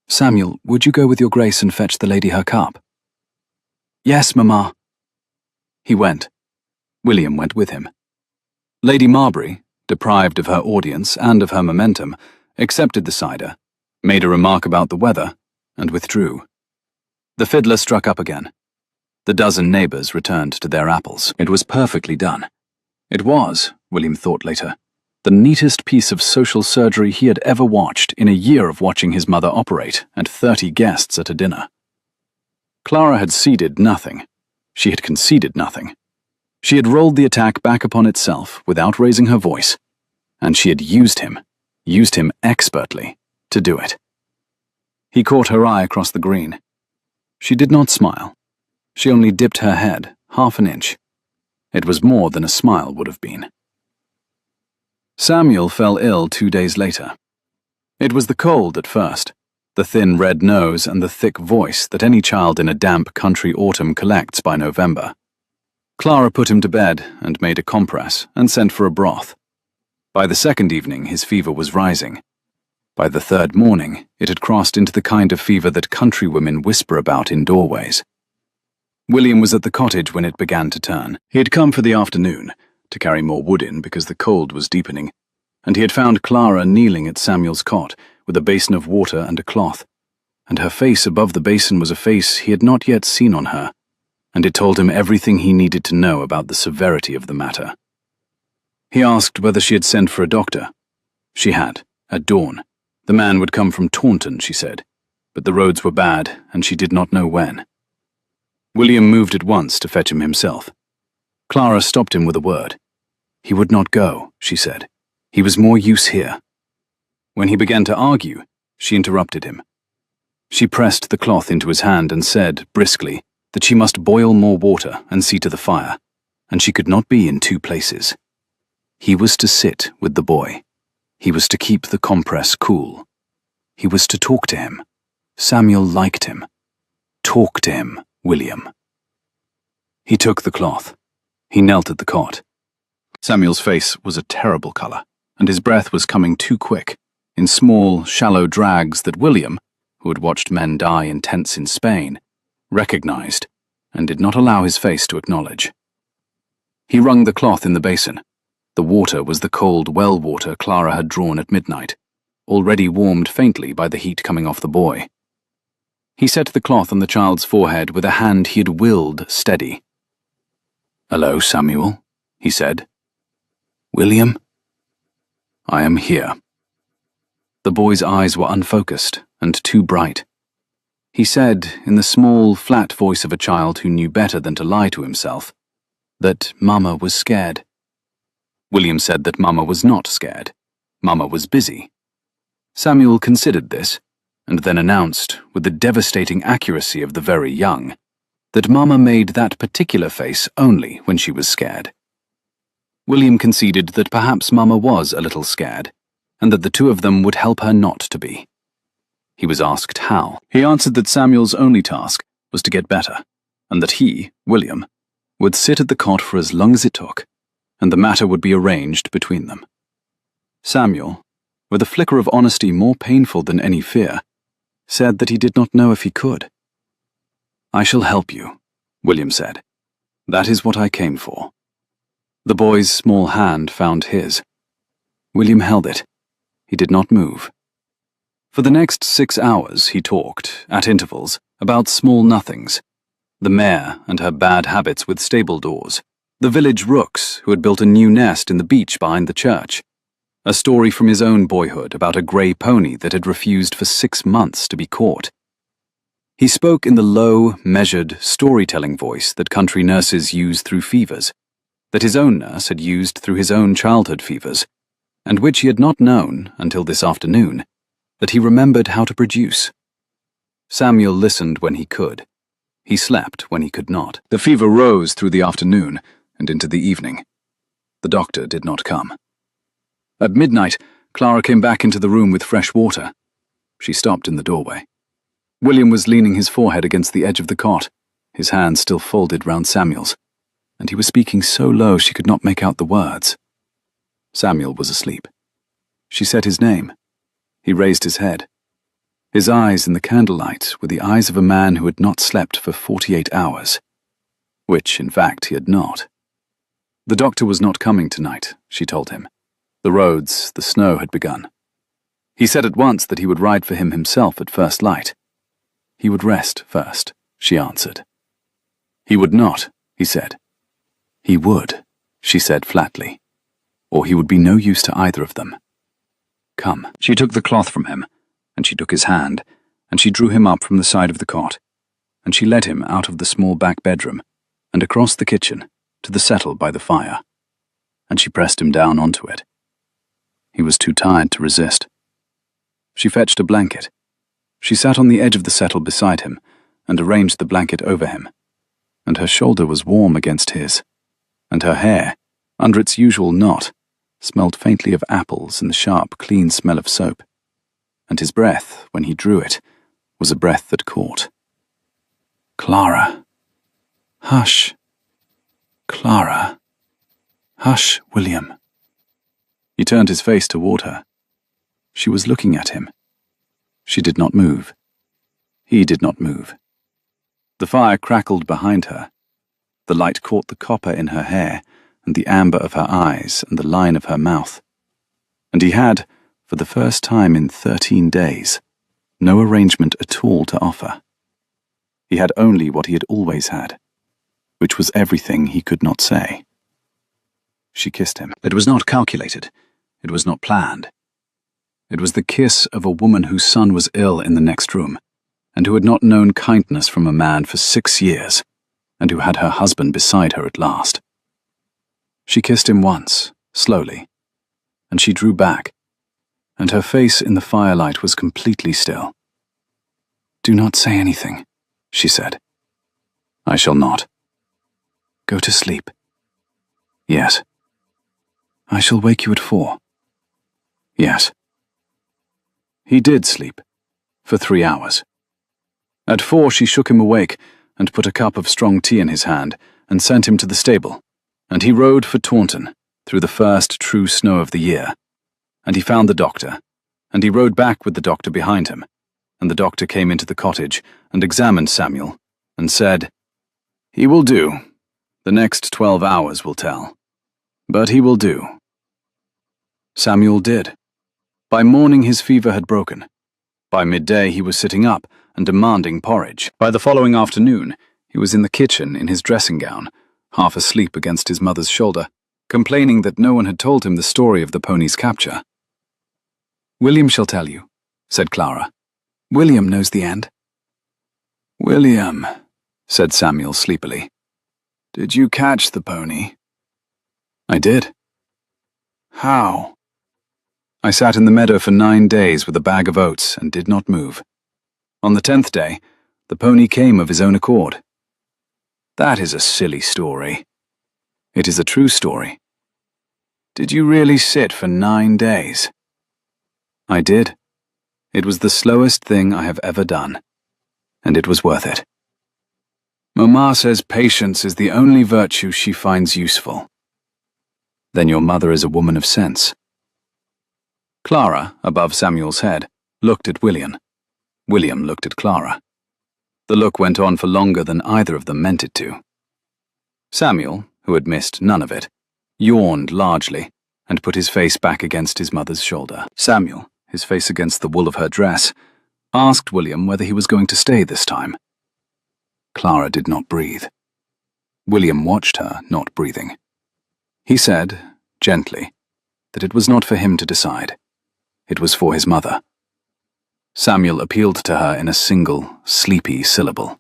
Samuel, would you go with your grace and fetch the lady her cup?" "Yes, Mamma." He went. William went with him. Lady Marbury, deprived of her audience and of her momentum, accepted the cider, made a remark about the weather, and withdrew. The fiddler struck up again. The dozen neighbours returned to their apples. It was perfectly done. It was, William thought later, the neatest piece of social surgery he had ever watched in a year of watching his mother operate and 30 guests at a dinner. Clara had ceded nothing. She had conceded nothing. She had rolled the attack back upon itself without raising her voice, and she had used him expertly, to do it. He caught her eye across the green. She did not smile. She only dipped her head half an inch. It was more than a smile would have been. Samuel fell ill 2 days later. It was the cold at first, the thin red nose and the thick voice that any child in a damp country autumn collects by November. Clara put him to bed and made a compress and sent for a broth. By the second evening, his fever was rising. By the third morning, it had crossed into the kind of fever that country women whisper about in doorways. William was at the cottage when it began to turn. He had come for the afternoon, to carry more wood in because the cold was deepening, and he had found Clara kneeling at Samuel's cot with a basin of water and a cloth, and her face above the basin was a face he had not yet seen on her, and it told him everything he needed to know about the severity of the matter. He asked whether she had sent for a doctor. She had, at dawn. The man would come from Taunton, she said, but the roads were bad, and she did not know when. William moved at once to fetch him himself. Clara stopped him with a word. He would not go, she said. He was more use here. When he began to argue, she interrupted him. She pressed the cloth into his hand and said, briskly, that she must boil more water and see to the fire, and she could not be in 2 places. He was to sit with the boy. He was to keep the compress cool. He was to talk to him. Samuel liked him. Talk to him, William. He took the cloth. He knelt at the cot. Samuel's face was a terrible colour, and his breath was coming too quick, in small, shallow drags that William, who had watched men die in tents in Spain, recognized, and did not allow his face to acknowledge. He wrung the cloth in the basin. The water was the cold well water Clara had drawn at midnight, already warmed faintly by the heat coming off the boy. He set the cloth on the child's forehead with a hand he had willed steady. "Hello, Samuel," he said. "William?" "I am here." The boy's eyes were unfocused and too bright. He said, in the small, flat voice of a child who knew better than to lie to himself, that Mama was scared. William said that Mama was not scared. Mama was busy. Samuel considered this, and then announced, with the devastating accuracy of the very young, that Mama made that particular face only when she was scared. William conceded that perhaps Mama was a little scared, and that the two of them would help her not to be. He was asked how. He answered that Samuel's only task was to get better, and that he, William, would sit at the cot for as long as it took, and the matter would be arranged between them. Samuel, with a flicker of honesty more painful than any fear, said that he did not know if he could. "I shall help you," William said. "That is what I came for." The boy's small hand found his. William held it. He did not move. For the next 6 hours he talked, at intervals, about small nothings. The mare and her bad habits with stable doors. The village rooks who had built a new nest in the beech behind the church. A story from his own boyhood about a grey pony that had refused for 6 months to be caught. He spoke in the low, measured, storytelling voice that country nurses use through fevers, that his own nurse had used through his own childhood fevers, and which he had not known, until this afternoon, that he remembered how to produce. Samuel listened when he could. He slept when he could not. The fever rose through the afternoon and into the evening. The doctor did not come. At midnight, Clara came back into the room with fresh water. She stopped in the doorway. William was leaning his forehead against the edge of the cot, his hands still folded round Samuel's, and he was speaking so low she could not make out the words. Samuel was asleep. She said his name. He raised his head. His eyes in the candlelight were the eyes of a man who had not slept for 48 hours. Which, in fact, he had not. The doctor was not coming tonight, she told him. The roads, the snow had begun. He said at once that he would ride for him himself at first light. He would rest first, she answered. He would not, he said. He would, she said flatly, or he would be no use to either of them. Come. She took the cloth from him, and she took his hand, and she drew him up from the side of the cot, and she led him out of the small back bedroom, and across the kitchen, to the settle by the fire, and she pressed him down onto it. He was too tired to resist. She fetched a blanket. She sat on the edge of the settle beside him, and arranged the blanket over him, and her shoulder was warm against his, and her hair, under its usual knot, smelled faintly of apples and the sharp, clean smell of soap, and his breath, when he drew it, was a breath that caught. Clara. Hush. Clara. Hush, William. He turned his face toward her. She was looking at him. She did not move. He did not move. The fire crackled behind her. The light caught the copper in her hair, and the amber of her eyes, and the line of her mouth. And he had, for the first time in 13 days, no arrangement at all to offer. He had only what he had always had, which was everything he could not say. She kissed him. It was not calculated. It was not planned. It was the kiss of a woman whose son was ill in the next room, and who had not known kindness from a man for 6 years, and who had her husband beside her at last. She kissed him once, slowly, and she drew back, and her face in the firelight was completely still. Do not say anything, she said. I shall not. Go to sleep. Yes. I shall wake you at 4. Yes. He did sleep, for 3 hours. At 4 she shook him awake and put a cup of strong tea in his hand and sent him to the stable, and he rode for Taunton through the first true snow of the year, and he found the doctor, and he rode back with the doctor behind him, and the doctor came into the cottage and examined Samuel and said, He will do. The next 12 hours will tell. But he will do. Samuel did. By morning his fever had broken. By midday he was sitting up and demanding porridge. By the following afternoon he was in the kitchen in his dressing gown, half asleep against his mother's shoulder, complaining that no one had told him the story of the pony's capture. William shall tell you, said Clara. William knows the end. William, said Samuel sleepily, did you catch the pony? I did. How? I sat in the meadow for 9 days with a bag of oats and did not move. On the 10th day, the pony came of his own accord. That is a silly story. It is a true story. Did you really sit for 9 days? I did. It was the slowest thing I have ever done, and it was worth it. Mamma says patience is the only virtue she finds useful. Then your mother is a woman of sense. Clara, above Samuel's head, looked at William. William looked at Clara. The look went on for longer than either of them meant it to. Samuel, who had missed none of it, yawned largely and put his face back against his mother's shoulder. Samuel, his face against the wool of her dress, asked William whether he was going to stay this time. Clara did not breathe. William watched her, not breathing. He said, gently, that it was not for him to decide. It was for his mother. Samuel appealed to her in a single, sleepy syllable.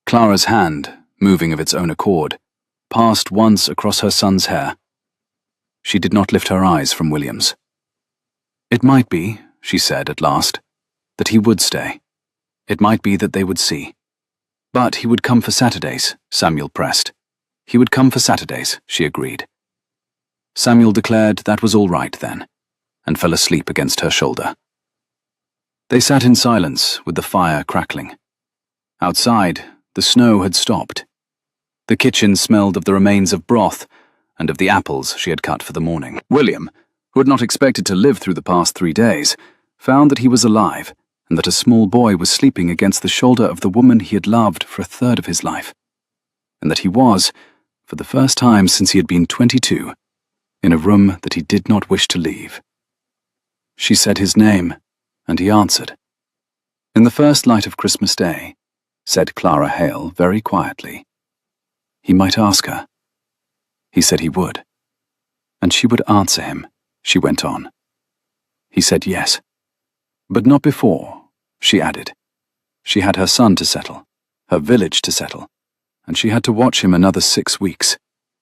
Clara's hand, moving of its own accord, passed once across her son's hair. She did not lift her eyes from William's. It might be, she said at last, that he would stay. It might be that they would see. But he would come for Saturdays, Samuel pressed. He would come for Saturdays, she agreed. Samuel declared that was all right then, and fell asleep against her shoulder. They sat in silence with the fire crackling. Outside, the snow had stopped. The kitchen smelled of the remains of broth and of the apples she had cut for the morning. William, who had not expected to live through the past 3 days, found that he was alive and that a small boy was sleeping against the shoulder of the woman he had loved for a third of his life, and that he was, for the first time since he had been 22, in a room that he did not wish to leave. She said his name, and he answered. In the first light of Christmas Day, said Clara Hale very quietly. He might ask her. He said he would. And she would answer him, she went on. He said yes. But not before, she added. She had her son to settle, her village to settle, and she had to watch him another 6 weeks,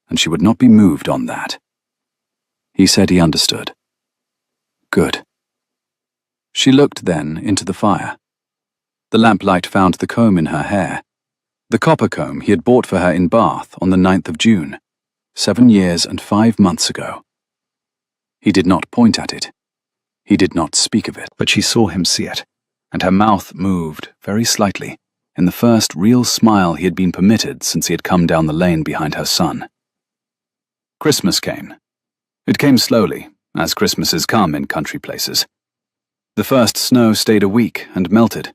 and she would not be moved on that. He said he understood. Good. She looked then into the fire. The lamplight found the comb in her hair, the copper comb he had bought for her in Bath on the 9th of June, 7 years and 5 months ago. He did not point at it. He did not speak of it, but she saw him see it, and her mouth moved very slightly in the first real smile he had been permitted since he had come down the lane behind her son. Christmas came. It came slowly, as Christmases come in country places. The first snow stayed a week and melted.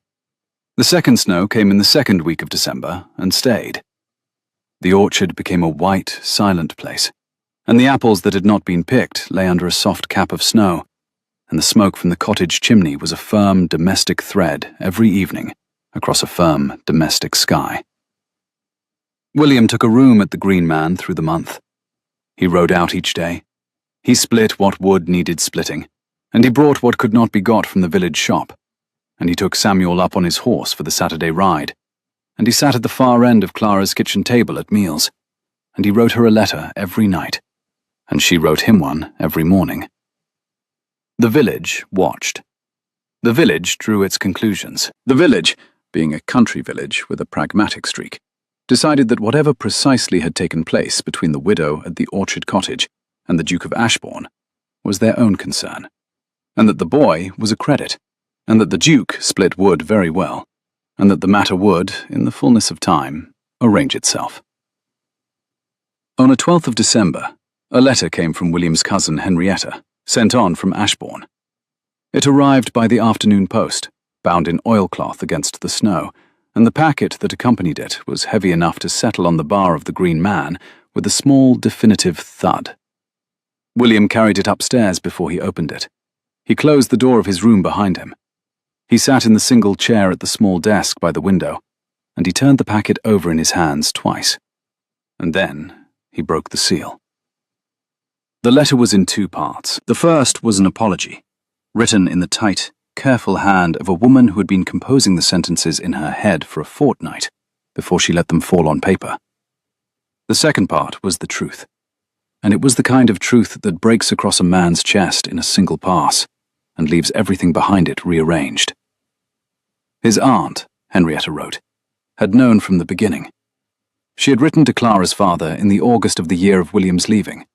The second snow came in the second week of December and stayed. The orchard became a white, silent place, and the apples that had not been picked lay under a soft cap of snow, and the smoke from the cottage chimney was a firm domestic thread every evening across a firm domestic sky. William took a room at the Green Man through the month. He rode out each day. He split what wood needed splitting, and he brought what could not be got from the village shop, and he took Samuel up on his horse for the Saturday ride, and he sat at the far end of Clara's kitchen table at meals, and he wrote her a letter every night, and she wrote him one every morning. The village watched. The village drew its conclusions. The village, being a country village with a pragmatic streak, decided that whatever precisely had taken place between the widow at the Orchard Cottage and the Duke of Ashbourne was their own concern, and that the boy was a credit, and that the Duke split wood very well, and that the matter would, in the fullness of time, arrange itself. On the 12th of December, a letter came from William's cousin Henrietta, sent on from Ashbourne. It arrived by the afternoon post, bound in oilcloth against the snow, and the packet that accompanied it was heavy enough to settle on the bar of the Green Man with a small, definitive thud. William carried it upstairs before he opened it. He closed the door of his room behind him. He sat in the single chair at the small desk by the window, and he turned the packet over in his hands twice. And then he broke the seal. The letter was in 2 parts. The first was an apology, written in the tight, careful hand of a woman who had been composing the sentences in her head for a fortnight before she let them fall on paper. The second part was the truth, and it was the kind of truth that breaks across a man's chest in a single pass and leaves everything behind it rearranged. His aunt, Henrietta wrote, had known from the beginning. She had written to Clara's father in the August of the year of William's leaving,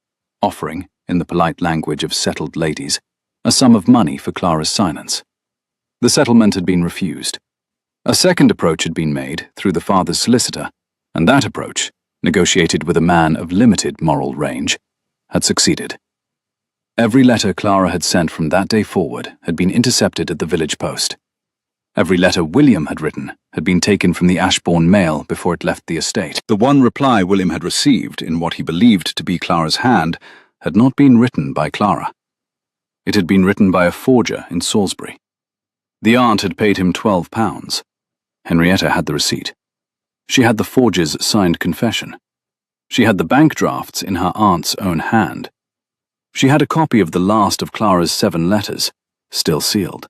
offering, in the polite language of settled ladies, a sum of money for Clara's silence. The settlement had been refused. A second approach had been made through the father's solicitor, and that approach, negotiated with a man of limited moral range, had succeeded. Every letter Clara had sent from that day forward had been intercepted at the village post. Every letter William had written had been taken from the Ashbourne mail before it left the estate. The one reply William had received in what he believed to be Clara's hand had not been written by Clara. It had been written by a forger in Salisbury. The aunt had paid him £12. Henrietta had the receipt. She had the forger's signed confession. She had the bank drafts in her aunt's own hand. She had a copy of the last of Clara's 7 letters, still sealed.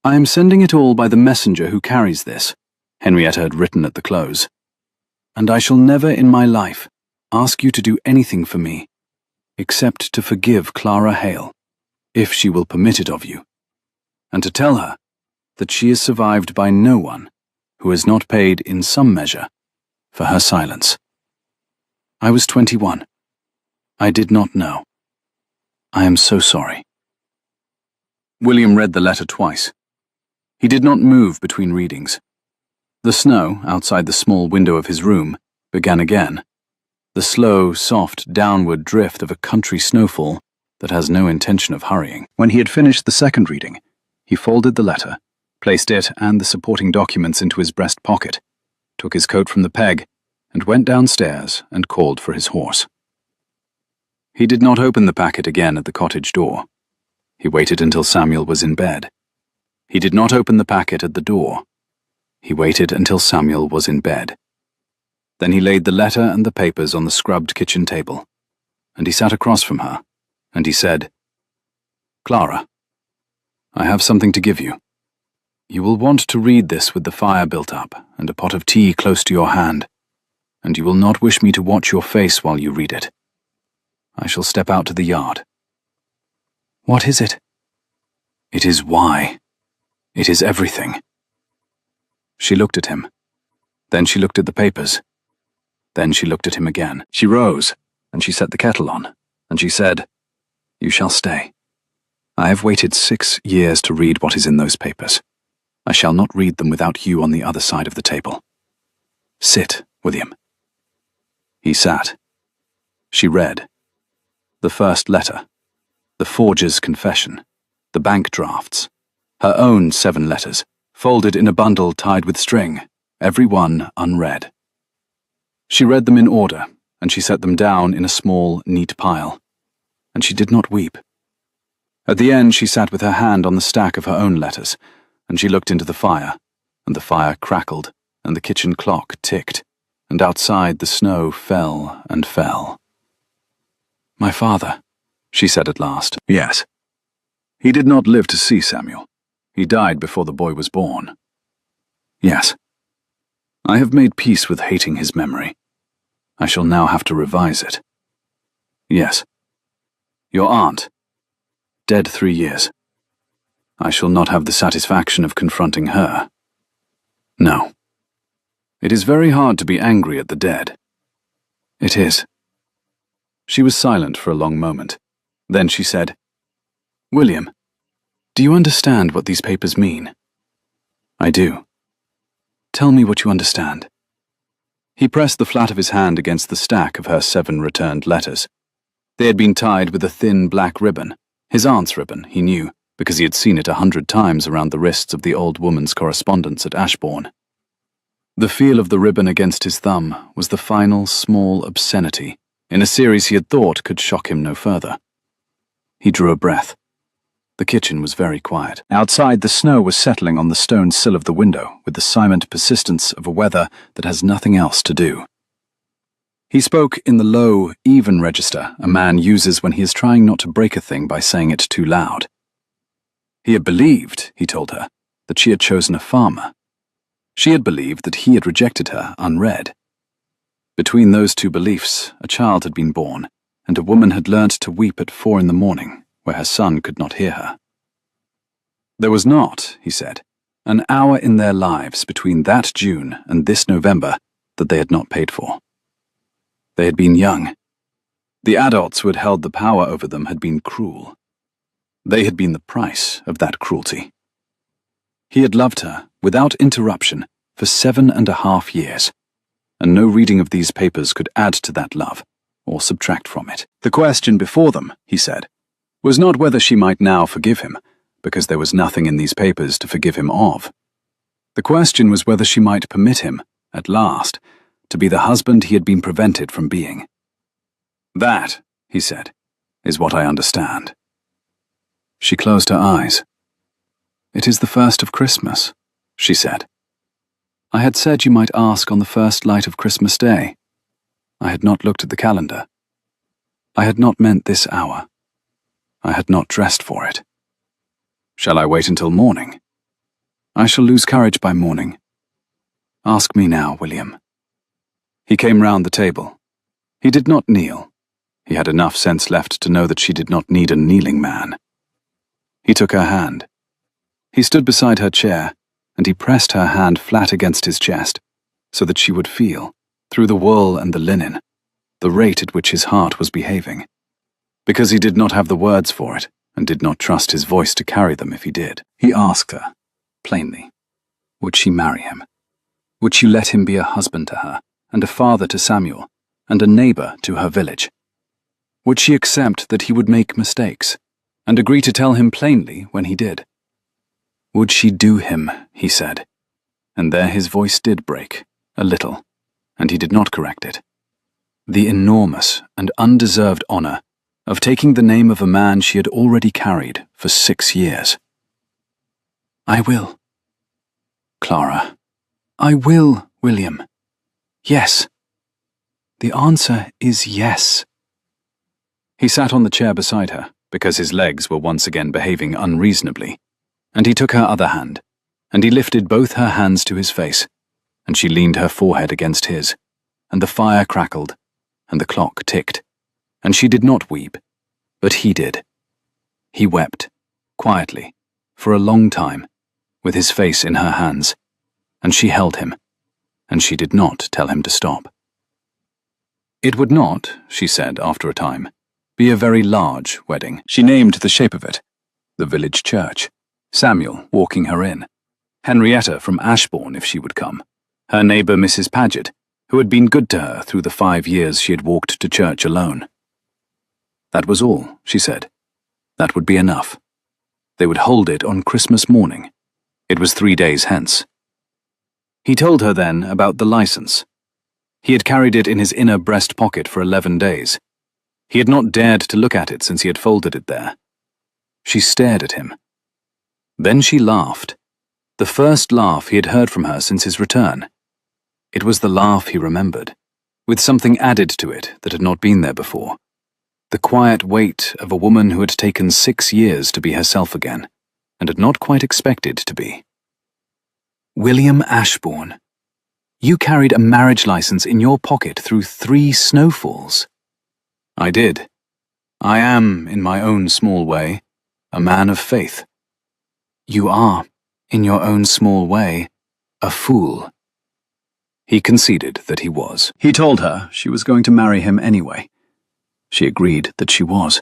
"I am sending it all by the messenger who carries this," Henrietta had written at the close. "And I shall never in my life ask you to do anything for me, except to forgive Clara Hale, if she will permit it of you, and to tell her that she is survived by no one who has not paid in some measure for her silence. I was 21. I did not know. I am so sorry." William read the letter twice. He did not move between readings. The snow outside the small window of his room began again, the slow, soft, downward drift of a country snowfall that has no intention of hurrying. When he had finished the second reading, he folded the letter, placed it and the supporting documents into his breast pocket, took his coat from the peg, and went downstairs and called for his horse. He did not open the packet again at the cottage door. He waited until Samuel was in bed. He did not open the packet at the door. He waited until Samuel was in bed. Then he laid the letter and the papers on the scrubbed kitchen table, and he sat across from her, and he said, "Clara, I have something to give you. You will want to read this with the fire built up and a pot of tea close to your hand, and you will not wish me to watch your face while you read it. I shall step out to the yard." "What is it?" "It is why. It is everything." She looked at him. Then she looked at the papers. Then she looked at him again. She rose, and she set the kettle on, and she said, "You shall stay. I have waited 6 years to read what is in those papers. I shall not read them without you on the other side of the table. Sit, William." He sat. She read. The first letter, the forger's confession, the bank drafts, her own 7 letters, folded in a bundle tied with string, every one unread. She read them in order, and she set them down in a small, neat pile, and she did not weep. At the end she sat with her hand on the stack of her own letters, and she looked into the fire, and the fire crackled, and the kitchen clock ticked, and outside the snow fell and fell. "My father," she said at last. "Yes. He did not live to see Samuel. He died before the boy was born." "Yes. I have made peace with hating his memory. I shall now have to revise it." "Yes. Your aunt, dead 3 years. I shall not have the satisfaction of confronting her. No. It is very hard to be angry at the dead." "It is." She was silent for a long moment. Then she said, "William, do you understand what these papers mean?" "I do." "Tell me what you understand." He pressed the flat of his hand against the stack of her 7 returned letters. They had been tied with a thin black ribbon, his aunt's ribbon, he knew, because he had seen it 100 times around the wrists of the old woman's correspondence at Ashbourne. The feel of the ribbon against his thumb was the final small obscenity in a series he had thought could shock him no further. He drew a breath. The kitchen was very quiet. Outside, the snow was settling on the stone sill of the window with the silent persistence of a weather that has nothing else to do. He spoke in the low, even register a man uses when he is trying not to break a thing by saying it too loud. He had believed, he told her, that she had chosen a farmer. She had believed that he had rejected her unread. Between those 2 beliefs, a child had been born, and a woman had learnt to weep at 4 in the morning, where her son could not hear her. There was not, he said, an hour in their lives between that June and this November that they had not paid for. They had been young. The adults who had held the power over them had been cruel. They had been the price of that cruelty. He had loved her, without interruption, for 7.5 years, and no reading of these papers could add to that love, or subtract from it. The question before them, he said, was not whether she might now forgive him, because there was nothing in these papers to forgive him of. The question was whether she might permit him, at last, to be the husband he had been prevented from being. "That," he said, "is what I understand." She closed her eyes. "It is the 1st of Christmas," she said. "I had said you might ask on the first light of Christmas Day. I had not looked at the calendar. I had not meant this hour. I had not dressed for it. Shall I wait until morning? I shall lose courage by morning. Ask me now, William." He came round the table. He did not kneel. He had enough sense left to know that she did not need a kneeling man. He took her hand. He stood beside her chair, and he pressed her hand flat against his chest, so that she would feel, through the wool and the linen, the rate at which his heart was behaving, because he did not have the words for it, and did not trust his voice to carry them if he did. He asked her, plainly. Would she marry him? Would she let him be a husband to her, and a father to Samuel, and a neighbor to her village? Would she accept that he would make mistakes, and agree to tell him plainly when he did? Would she do him, he said, and there his voice did break, a little, and he did not correct it. The enormous and undeserved honor of taking the name of a man she had already carried for 6 years. I will. Clara. I will, William. Yes. The answer is yes. He sat on the chair beside her, because his legs were once again behaving unreasonably, and he took her other hand, and he lifted both her hands to his face, and she leaned her forehead against his, and the fire crackled, and the clock ticked, and she did not weep, but he did. He wept, quietly, for a long time, with his face in her hands, and she held him, and she did not tell him to stop. It would not, she said after a time, be a very large wedding. She named the shape of it, the village church, Samuel walking her in, Henrietta from Ashbourne if she would come, her neighbour Mrs. Paget, who had been good to her through the 5 years she had walked to church alone. That was all, she said. That would be enough. They would hold it on Christmas morning. It was 3 days hence. He told her then about the license. He had carried it in his inner breast pocket for 11 days. He had not dared to look at it since he had folded it there. She stared at him. Then she laughed, the first laugh he had heard from her since his return. It was the laugh he remembered, with something added to it that had not been there before. The quiet weight of a woman who had taken 6 years to be herself again, and had not quite expected to be. William Ashbourne, you carried a marriage license in your pocket through 3 snowfalls. I did. I am, in my own small way, a man of faith. You are, in your own small way, a fool. He conceded that he was. He told her she was going to marry him anyway. She agreed that she was.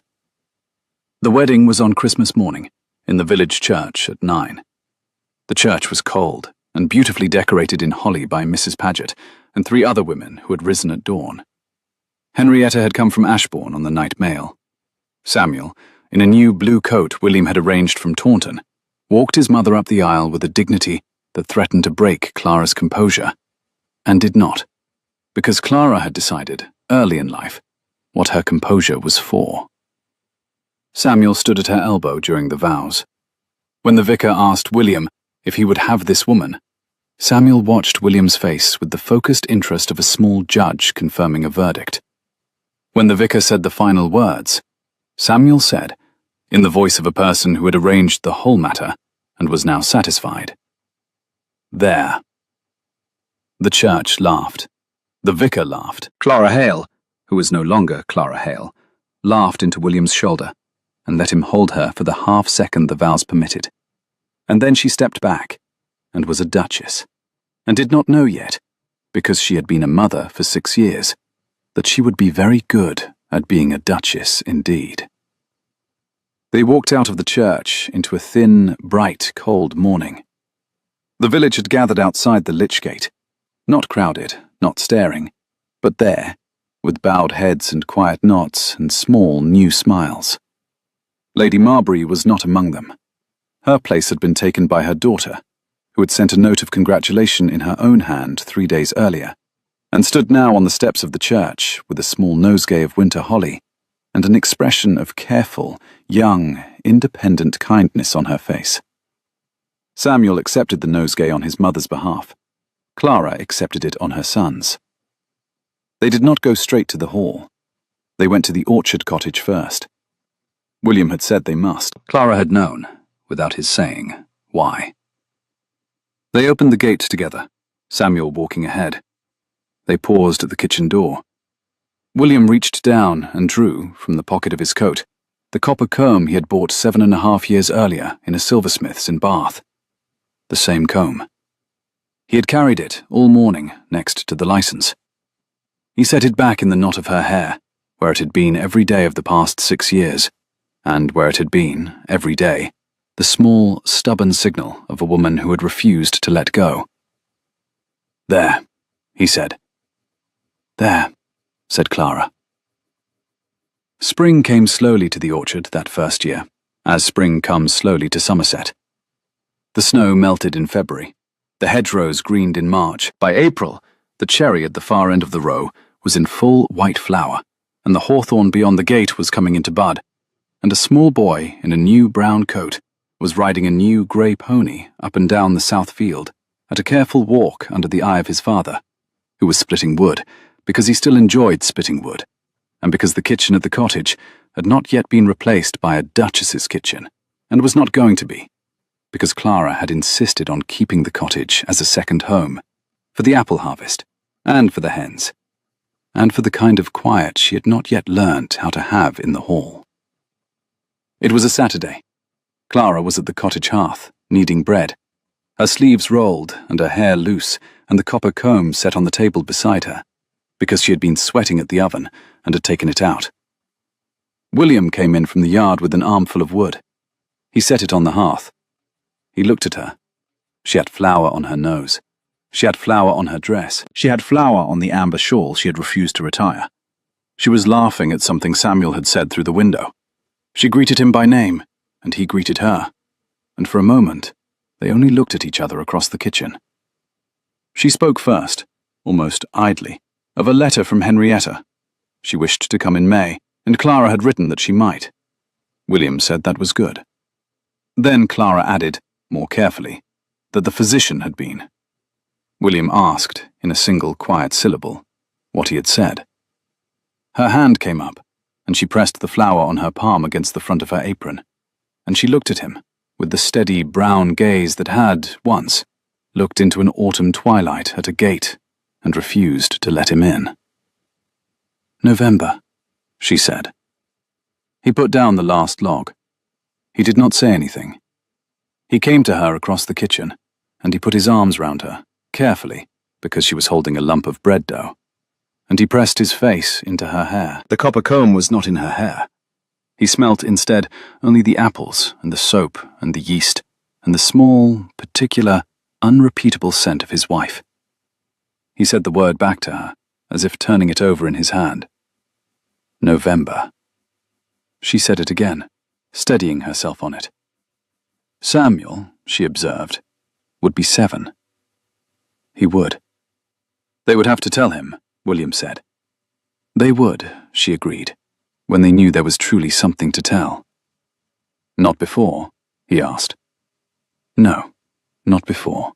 The wedding was on Christmas morning, in the village church at 9. The church was cold and beautifully decorated in holly by Mrs. Paget and 3 other women who had risen at dawn. Henrietta had come from Ashbourne on the night mail. Samuel, in a new blue coat William had arranged from Taunton, walked his mother up the aisle with a dignity that threatened to break Clara's composure, and did not, because Clara had decided, early in life, what her composure was for. Samuel stood at her elbow during the vows. When the vicar asked William if he would have this woman, Samuel watched William's face with the focused interest of a small judge confirming a verdict. When the vicar said the final words, Samuel said, in the voice of a person who had arranged the whole matter and was now satisfied, "There." The church laughed. The vicar laughed. Clara Hale, who was no longer Clara Hale, laughed into William's shoulder and let him hold her for the half-second the vows permitted. And then she stepped back and was a duchess, and did not know yet, because she had been a mother for 6 years, that she would be very good at being a duchess indeed. They walked out of the church into a thin, bright, cold morning. The village had gathered outside the lich gate, not crowded, not staring, but there, with bowed heads and quiet nods and small, new smiles. Lady Marbury was not among them. Her place had been taken by her daughter, who had sent a note of congratulation in her own hand 3 days earlier, and stood now on the steps of the church with a small nosegay of winter holly and an expression of careful, young, independent kindness on her face. Samuel accepted the nosegay on his mother's behalf. Clara accepted it on her son's. They did not go straight to the hall. They went to the orchard cottage first. William had said they must. Clara had known, without his saying, why. They opened the gate together, Samuel walking ahead. They paused at the kitchen door. William reached down and drew, from the pocket of his coat, the copper comb he had bought 7.5 years earlier in a silversmith's in Bath. The same comb. He had carried it all morning next to the license. He set it back in the knot of her hair, where it had been every day of the past 6 years, and where it had been, every day, the small, stubborn signal of a woman who had refused to let go. "There," he said. "There," said Clara. Spring came slowly to the orchard that first year, as spring comes slowly to Somerset. The snow melted in February. The hedgerows greened in March. By April, the cherry at the far end of the row was in full white flower, and the hawthorn beyond the gate was coming into bud, and a small boy in a new brown coat was riding a new grey pony up and down the south field at a careful walk under the eye of his father, who was splitting wood because he still enjoyed splitting wood, and because the kitchen at the cottage had not yet been replaced by a duchess's kitchen, and was not going to be, because Clara had insisted on keeping the cottage as a second home, for the apple harvest, and for the hens, and for the kind of quiet she had not yet learnt how to have in the hall. It was a Saturday. Clara was at the cottage hearth, kneading bread, her sleeves rolled and her hair loose, and the copper comb set on the table beside her, because she had been sweating at the oven and had taken it out. William came in from the yard with an armful of wood. He set it on the hearth. He looked at her. She had flour on her nose. She had flour on her dress. She had flour on the amber shawl she had refused to retire. She was laughing at something Samuel had said through the window. She greeted him by name, and he greeted her, and for a moment they only looked at each other across the kitchen. She spoke first, almost idly, of a letter from Henrietta. She wished to come in May, and Clara had written that she might. William said that was good. Then Clara added, more carefully, that the physician had been. William asked, in a single quiet syllable, what he had said. Her hand came up, and she pressed the flour on her palm against the front of her apron, and she looked at him with the steady brown gaze that had, once, looked into an autumn twilight at a gate and refused to let him in. "November," she said. He put down the last log. He did not say anything. He came to her across the kitchen, and he put his arms round her, carefully, because she was holding a lump of bread dough, and he pressed his face into her hair. The copper comb was not in her hair. He smelt instead only the apples and the soap and the yeast and the small, particular, unrepeatable scent of his wife. He said the word back to her, as if turning it over in his hand. November. She said it again, steadying herself on it. Samuel, she observed, would be 7. He would. They would have to tell him, William said. They would, she agreed, when they knew there was truly something to tell. Not before, he asked. No, not before.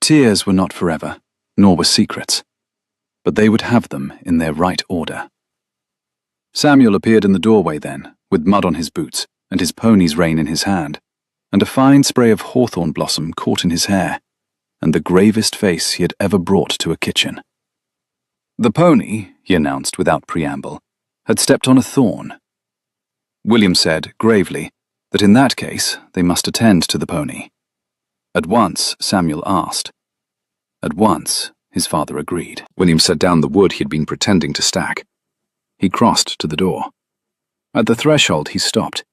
Tears were not forever, nor were secrets, but they would have them in their right order. Samuel appeared in the doorway then, with mud on his boots and his pony's rein in his hand, and a fine spray of hawthorn blossom caught in his hair, and the gravest face he had ever brought to a kitchen. The pony, he announced without preamble, had stepped on a thorn. William said, gravely, that in that case they must attend to the pony. At once, Samuel asked. At once, his father agreed. William set down the wood he had been pretending to stack. He crossed to the door. At the threshold he stopped,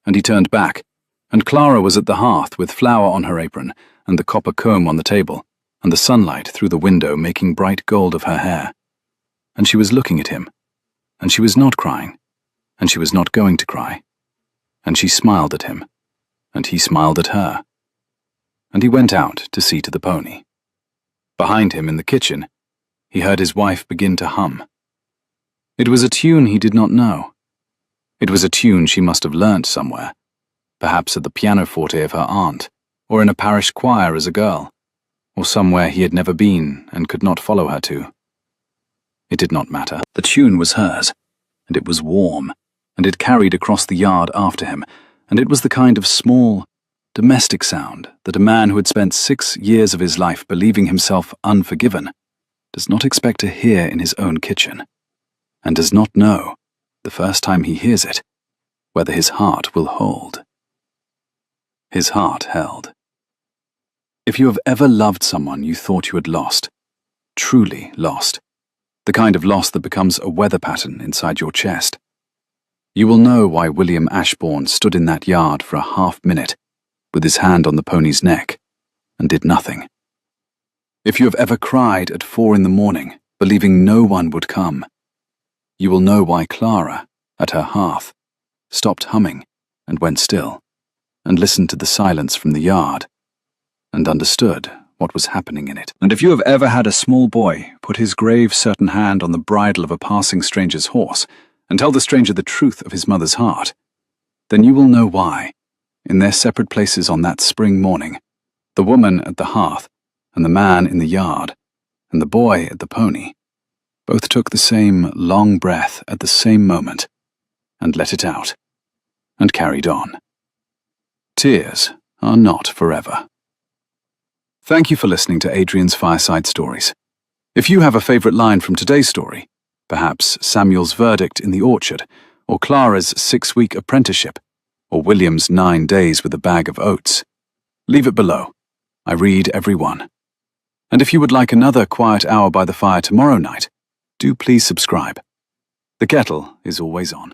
and he turned back, and Clara was at the hearth with flour on her apron and the copper comb on the table, and the sunlight through the window making bright gold of her hair. And she was looking at him, and she was not crying, and she was not going to cry, and she smiled at him, and he smiled at her. And he went out to see to the pony. Behind him in the kitchen, he heard his wife begin to hum. It was a tune he did not know. It was a tune she must have learnt somewhere, perhaps at the pianoforte of her aunt, or in a parish choir as a girl, or somewhere he had never been and could not follow her to. It did not matter. The tune was hers, and it was warm, and it carried across the yard after him, and it was the kind of small, domestic sound that a man who had spent 6 years of his life believing himself unforgiven does not expect to hear in his own kitchen, and does not know, the first time he hears it, whether his heart will hold. His heart held. If you have ever loved someone you thought you had lost, truly lost, the kind of loss that becomes a weather pattern inside your chest, you will know why William Ashbourne stood in that yard for a half-minute with his hand on the pony's neck, and did nothing. If you have ever cried at 4 a.m, believing no one would come, you will know why Clara, at her hearth, stopped humming and went still, and listened to the silence from the yard, and understood what was happening in it. And if you have ever had a small boy put his grave certain hand on the bridle of a passing stranger's horse, and tell the stranger the truth of his mother's heart, then you will know why, in their separate places on that spring morning, the woman at the hearth, and the man in the yard, and the boy at the pony, both took the same long breath at the same moment, and let it out, and carried on. Tears are not forever. Thank you for listening to Adrian's Fireside Stories. If you have a favorite line from today's story, perhaps Samuel's verdict in the orchard, or Clara's 6-week apprenticeship, or William's 9 days with a bag of oats, leave it below. I read every one. And if you would like another quiet hour by the fire tomorrow night, do please subscribe. The kettle is always on.